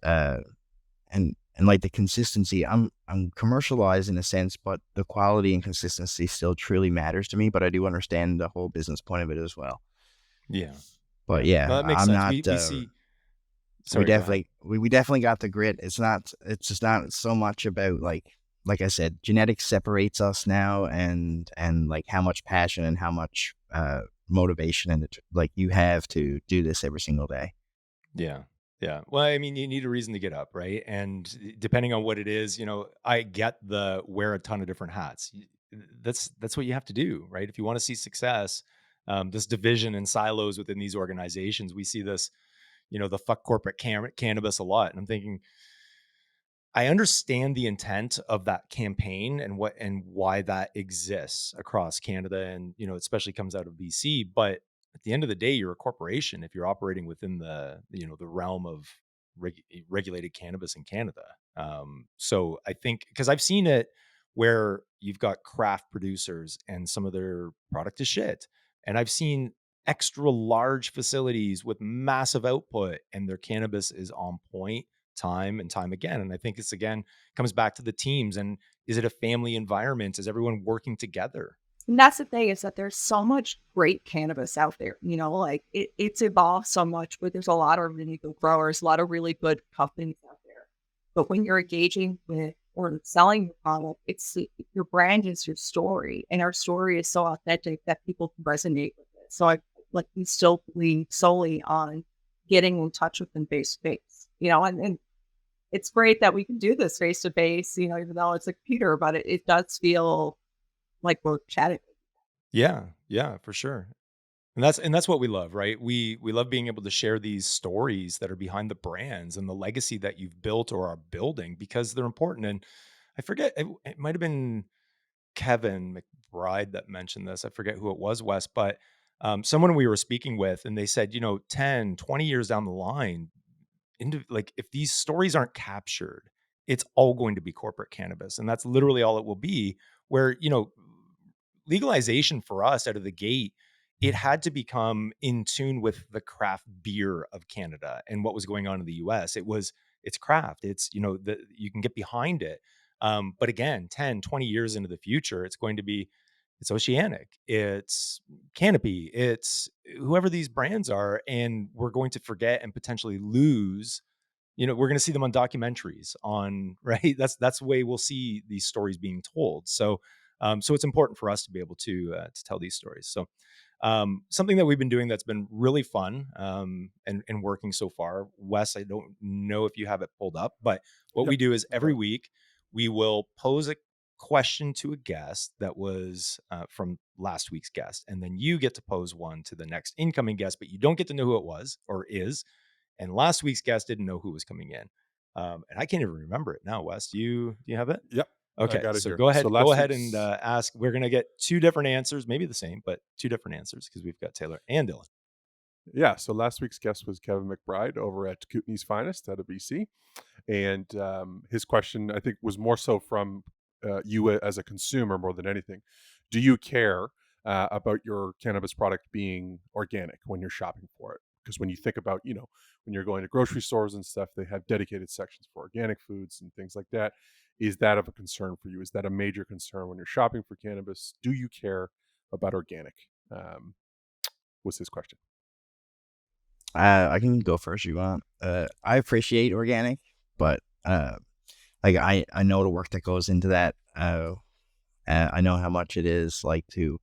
and like the consistency, I'm commercialized in a sense, but the quality and consistency still truly matters to me. But I do understand the whole business point of it as well. Yeah. But Yeah. No, yeah, that makes I'm sense. not. We see, We sorry, go ahead. definitely we definitely got the grit. It's not. It's just not so much about like I said, genetics separates us now, and like how much passion and how much motivation and like you have to do this every single day. Yeah. Yeah. Well, I mean, you need a reason to get up, right? And depending on what it is, I get the wear a ton of different hats. That's what you have to do, right? If you want to see success, this division and silos within these organizations, we see this, the fuck corporate cannabis a lot. And I'm thinking, I understand the intent of that campaign and what and why that exists across Canada and it especially comes out of BC, but at the end of the day you're a corporation if you're operating within the realm of regulated cannabis in Canada. So I think because I've seen it where you've got craft producers and some of their product is shit. And I've seen extra large facilities with massive output and their cannabis is on point time and time again. And I think it's again comes back to the teams and is it a family environment? Is everyone working together? And that's the thing is that there's so much great cannabis out there, like it's evolved so much, but there's a lot of really good growers, a lot of really good companies out there. But when you're engaging with or selling your product, your brand is your story. And our story is so authentic that people can resonate with it. So we still believe solely on getting in touch with them face to face, and it's great that we can do this face to face, even though it's a computer, but it does feel like we're chatting. Yeah, yeah, for sure. And that's what we love, right? We love being able to share these stories that are behind the brands and the legacy that you've built or are building because they're important. And I forget it might have been Kevin McBride that mentioned this. I forget who it was, Wes, but someone we were speaking with, and they said, 10, 20 years down the line, like if these stories aren't captured, it's all going to be corporate cannabis. And that's literally all it will be. Where, legalization for us out of the gate, it had to become in tune with the craft beer of Canada and what was going on in the US. It's craft. It's, you can get behind it. But again, 10, 20 years into the future, it's Oceanic, it's Canopy, it's whoever these brands are. And we're going to forget and potentially lose, we're going to see them on documentaries on, right. That's the way we'll see these stories being told. So it's important for us to be able to tell these stories. So something that we've been doing that's been really fun and working so far. Wes, I don't know if you have it pulled up, but what Yep. we do is I got every it. week we will pose a question to a guest that was from last week's guest, and then you get to pose one to the next incoming guest, but you don't get to know who it was or is. And last week's guest didn't know who was coming in, and I can't even remember it now. Wes, do you have it? Yep. I Okay, got it so here. go So ahead, go last ahead and week's ask. We're gonna get two different answers, maybe the same, but two different answers because we've got Taylor and Dylan. Yeah, so last week's guest was Kevin McBride over at Kootenay's Finest out of BC. And his question, I think, was more so from you as a consumer more than anything. Do you care about your cannabis product being organic when you're shopping for it? Because when you think about, when you're going to grocery stores and stuff, they have dedicated sections for organic foods and things like that. Is that of a concern for you? Is that a major concern when you're shopping for cannabis? Do you care about organic? Was his question. I can go first if you want. I appreciate organic, but like I know the work that goes into that. I know how much it is like to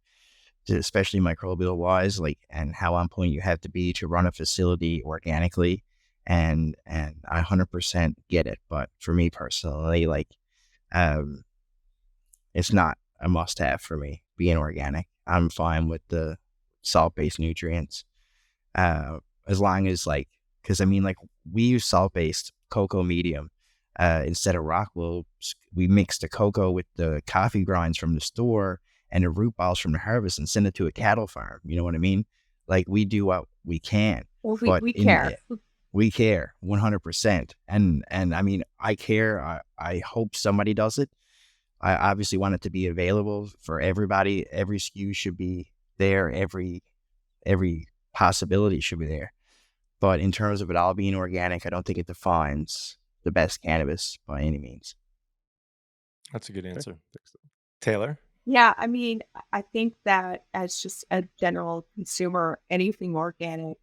especially microbial wise, like and how on point you have to be to run a facility organically, and I 100% get it. But for me personally, like um, it's not a must have for me being organic. I'm fine with the salt based nutrients. As long as like, because I mean, like we use salt based cocoa medium instead of rock. We mix the cocoa with the coffee grinds from the store and the root balls from the harvest and send it to a cattle farm. You know what I mean? Like we do what we can, Well, we, but we care. we care 100%. And I mean, I care. I hope somebody does it. I obviously want it to be available for everybody. Every SKU should be there. Every possibility should be there. But in terms of it all being organic, I don't think it defines the best cannabis by any means. That's a good Okay. answer. Thanks. Taylor? Yeah, I mean, I think that as just a general consumer, anything organic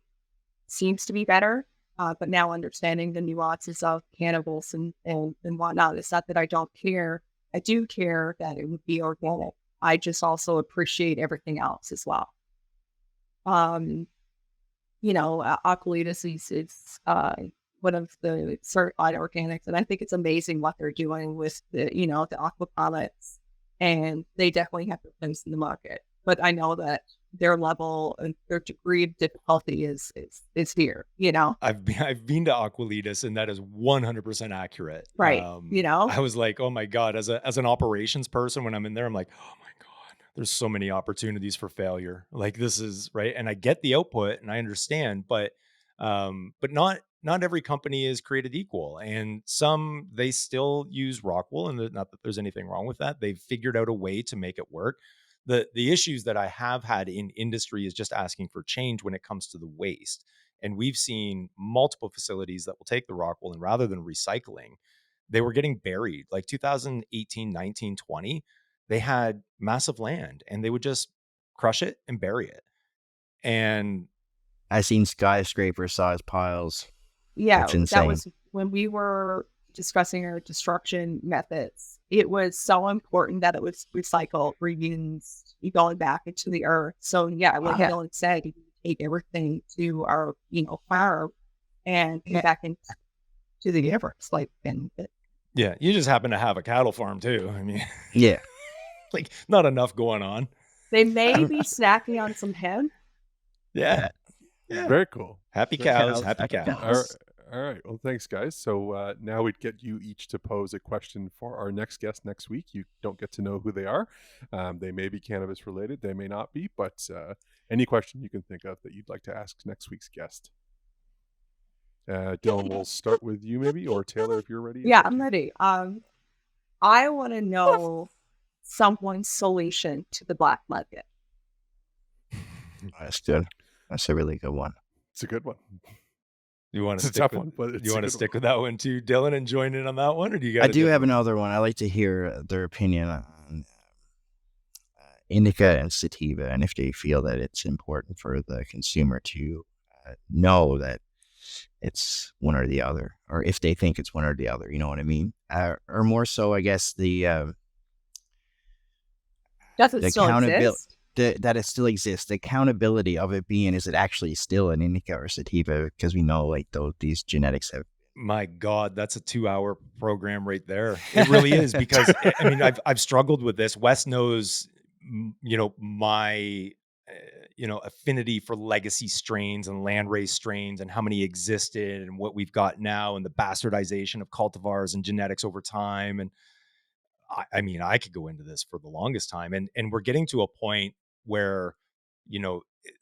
seems to be better. But now understanding the nuances of cannabis and whatnot, it's not that I don't care. I do care that it would be organic. I just also appreciate everything else as well. Um, Aqualitis is one of the certified organics, and I think it's amazing what they're doing with the, the aquaponics, and they definitely have their place in the market. But I know that their level and their degree of difficulty is here, I've been to Aqualitas, and that is 100% accurate. right? I was like, oh my God, as an operations person, when I'm in there, I'm like, oh my God, there's so many opportunities for failure. Like, this is right. And I get the output and I understand, but not every company is created equal. And some, they still use rock wool, and not that there's anything wrong with that. They've figured out a way to make it work. The issues that I have had in industry is just asking for change when it comes to the waste. And we've seen multiple facilities that will take the rock wool, and rather than recycling, they were getting buried. Like 2018, 19, 20, they had massive land and they would just crush it and bury it. And I seen skyscraper size piles. Yeah, That's insane. that was when we were discussing our destruction methods. It was so important that it was recycled, reused, going back into the earth. So yeah, like Dillon said, you take everything to our, farm and put back into the earth. Yeah, you just happen to have a cattle farm too. I mean, yeah, like not enough going on. They may be snacking on some hemp. Yeah. Very cool. Happy cows. Happy cows. All right. Well, thanks, guys. So now we'd get you each to pose a question for our next guest next week. You don't get to know who they are. They may be cannabis related. They may not be. But any question you can think of that you'd like to ask next week's guest. Dillon, we'll start with you maybe, or Taylor, if you're ready. Yeah, I'm ready. I want to know someone's solution to the black market. That's good. That's a really good one. It's a good one. You want to It's a tough one, but you want to stick with that one too, Dillon, and join in on that one, or do you? I do have another one. I like to hear their opinion on indica and sativa, and if they feel that it's important for the consumer to know that it's one or the other, or if they think it's one or the other. You know what I mean? Or more so, I guess the does it still exist? That it still exists. The accountability of it being, is it actually still an indica or sativa? Because we know like these genetics have. My God, that's a 2-hour program right there. It really is, because I mean, I've struggled with this. Wes knows, my, affinity for legacy strains and landrace strains and how many existed and what we've got now and the bastardization of cultivars and genetics over time. And I mean, I could go into this for the longest time, and we're getting to a point where,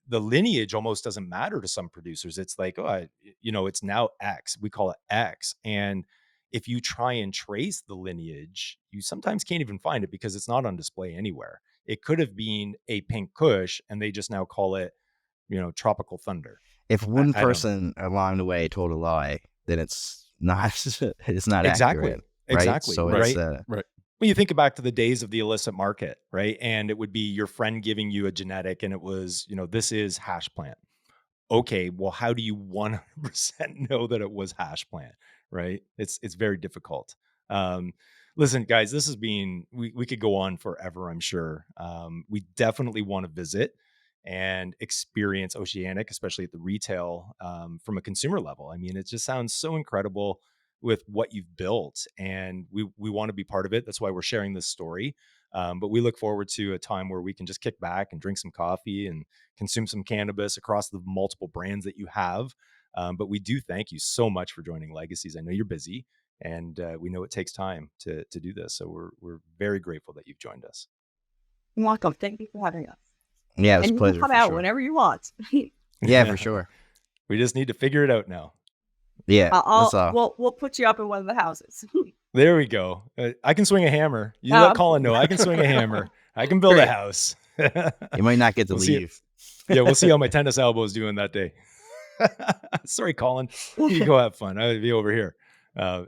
the lineage almost doesn't matter to some producers. It's like, it's now X. We call it X. And if you try and trace the lineage, you sometimes can't even find it because it's not on display anywhere. It could have been a pink Kush, and they just now call it, Tropical Thunder. If one person along the way told a lie, then it's not exactly accurate. Exactly. So right. It's, right. When you think back to the days of the illicit market, right? And it would be your friend giving you a genetic, and it was, this is hash plant. Okay, well, how do you 100% know that it was hash plant, right? It's very difficult. Listen, guys, this has been, we could go on forever, I'm sure. We definitely want to visit and experience Oceanic, especially at the retail, from a consumer level. I mean, it just sounds so incredible with what you've built, and we want to be part of it. That's why we're sharing this story. But we look forward to a time where we can just kick back and drink some coffee and consume some cannabis across the multiple brands that you have. But we do thank you so much for joining Legacies. I know you're busy, and we know it takes time to do this. So we're very grateful that you've joined us. You're welcome. Thank you for having us. Yeah, it was and a pleasure. You can come out whenever you want. Yeah, for sure. We just need to figure it out now. Yeah, we'll put you up in one of the houses. There we go. I can swing a hammer. You let Colin know. I can swing a hammer. I can build a house. You might not get to leave. Yeah, we'll see how my tennis elbow is doing that day. Sorry, Colin. You go have fun. I'll be over here.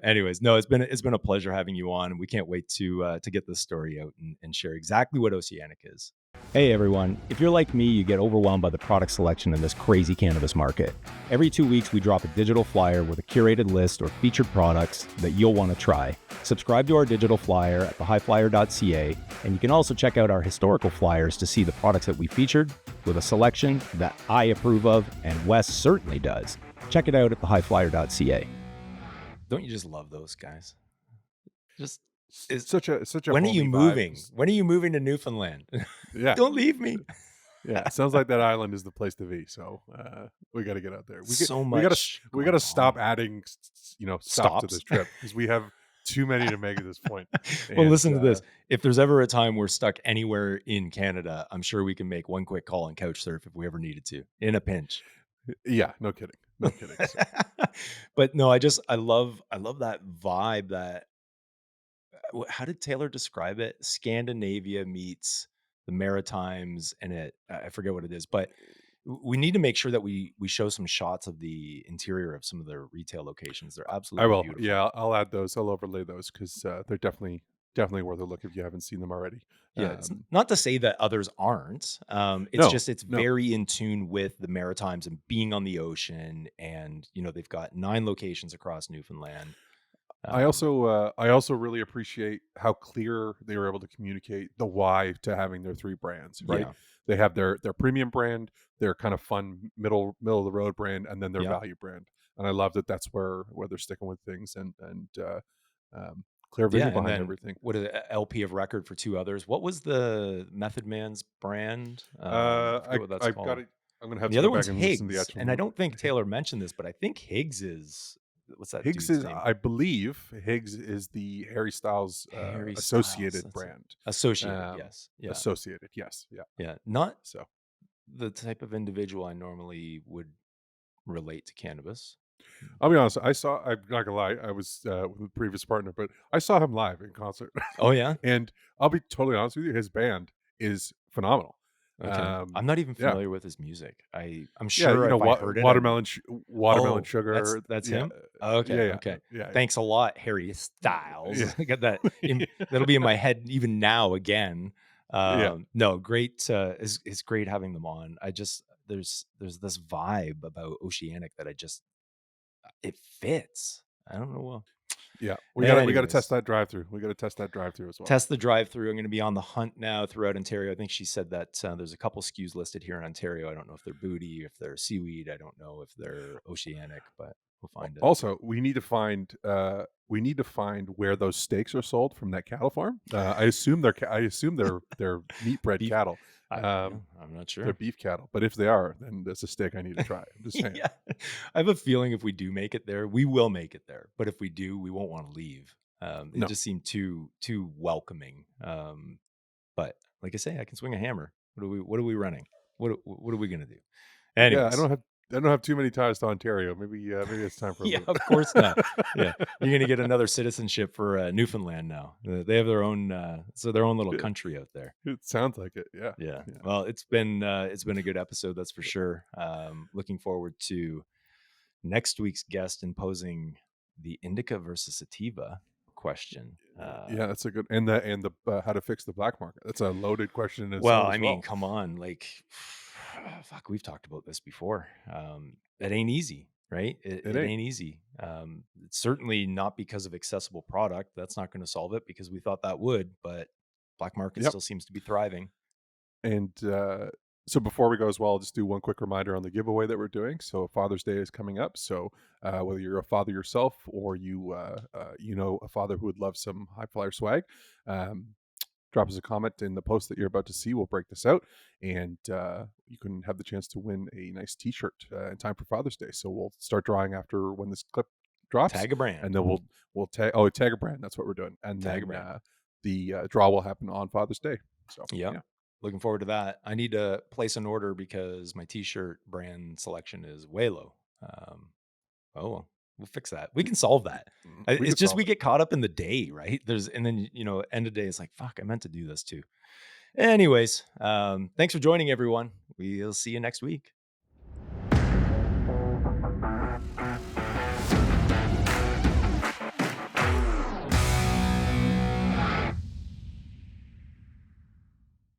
Anyways, no, it's been a pleasure having you on, and we can't wait to get this story out and share exactly what Oceanic is. Hey everyone, if you're like me, you get overwhelmed by the product selection in this crazy cannabis market. Every 2 weeks, we drop a digital flyer with a curated list or featured products that you'll want to try. Subscribe to our digital flyer at thehighflyer.ca, and you can also check out our historical flyers to see the products that we featured, with a selection that I approve of, and Wes certainly does. Check it out at thehighflyer.ca. Don't you just love those guys? Just is Such a when are you homey vibe. moving? When are you moving to Newfoundland? Yeah. Don't leave me. Yeah, it sounds like that island is the place to be. So we got to get out there. So We got to much we got to going stop on. adding stuff to Stops. this trip because we have too many to make at this point. Well, And listen to this. If there's ever a time we're stuck anywhere in Canada, I'm sure we can make one quick call and couch surf if we ever needed to in a pinch. yeah, no kidding, no kidding. So, But no, I love that vibe that how did Taylor describe it? Scandinavia meets the Maritimes and I forget what it is, but we need to make sure that we show some shots of the interior of some of their retail locations. They're I absolutely will. beautiful. Yeah, I'll add those. I'll overlay those because they're definitely worth a look if you haven't seen them already. Yeah, it's Um, not to say that others aren't. It's no, just it's no. very in tune with the Maritimes and being on the ocean, and they've got 9 locations across Newfoundland. Um, I also really appreciate how clear they were able to communicate the why to having their 3 brands, right? yeah, They have their premium brand, their kind of fun middle of the road brand, and then their yeah, value brand. And I love that that's where they're sticking with things and clear yeah. vision And behind then everything. what a LP of record for 2 others. What was the Method Man's brand? I forget what that's I've got called. it. I'm gonna have And to the go other back one's and listen to the Higgs, and I actual. don't think Taylor mentioned this, but I think Higgs is what's that Higgs dude's is, name? I believe, Higgs is the Harry Styles Harry Styles. associated That's it. brand. Associated, Um, yes. Yeah. associated, yes, yeah. Yeah. Not So the type of individual I normally would relate to cannabis. I'll be honest. I'm not gonna lie. I was with a previous partner, but I saw him live in concert, Oh, yeah? and I'll be totally honest with you. His band is phenomenal. Okay. I'm Um, not even yeah, familiar with his music. I'm yeah. sure if I heard it, I would. Watermelon Oh, that's sugar. that's Yeah, him? Okay, okay. yeah, Thanks a lot, Harry yeah, Styles. I got that that'll be in my head even now again. yeah. No, great, it's great having them on. I just there's this vibe about Oceanic that it fits. I don't know. Well, Yeah. We got to test anyways. that drive through. We got to test that drive through as well. Test the drive-through. I'm going to be on the hunt now throughout Ontario. I think she said that there's a couple SKUs listed here in Ontario. I don't know if they're booty, if they're seaweed. I don't know if they're oceanic, but we'll find it. Also, we need to find where those steaks are sold from that cattle farm. I assume they're meat bred Beef. cattle. Yeah, Um, I'm not they're sure. beef cattle, but if they are, then that's a steak I need to try. I'm just saying. Yeah, I have a feeling if we do make it there, we will make it there. But if we do, we won't want to leave. It No, just seemed too welcoming. But like I say, I can swing a hammer. What are we running? What are we gonna do? yeah, Anyways. I don't have too many ties to Ontario. Maybe it's time for a Yeah, move. of course not. Yeah, you're gonna get another citizenship for Newfoundland now. They have their own, their own little it, country out there. it sounds like it. Yeah, Yeah. yeah. Well, it's been a good episode, that's for sure. Looking forward to next week's guest imposing the indica versus sativa question. Yeah, that's a good and the how to fix the black market. That's a loaded question in its Well, own I as mean, well. come on, like, fuck, we've talked about this before. It ain't easy, right? It It ain't. ain't easy. It's certainly not because of accessible product. That's not going to solve it because we thought that would, but black market Yep. still seems to be thriving. And so before we go as well, I'll just do one quick reminder on the giveaway that we're doing. So Father's Day is coming up. So whether you're a father yourself or you know a father who would love some high flyer swag, drop us a comment in the post that you're about to see. We'll break this out, and you can have the chance to win a nice T-shirt in time for Father's Day. So we'll start drawing after when this clip drops, Tag a and brand. then we'll tag a brand. That's what we're doing, and Tag a then brand. the draw will happen on Father's Day. So Yeah. yeah. Looking forward to that. I need to place an order because my t-shirt brand selection is way low. Oh, well, we'll fix that. We can solve that. We It's could just solve we it. get caught up in the day, right? And then end of day is like, fuck, I meant to do this too. Anyways, thanks for joining, everyone. We'll see you next week.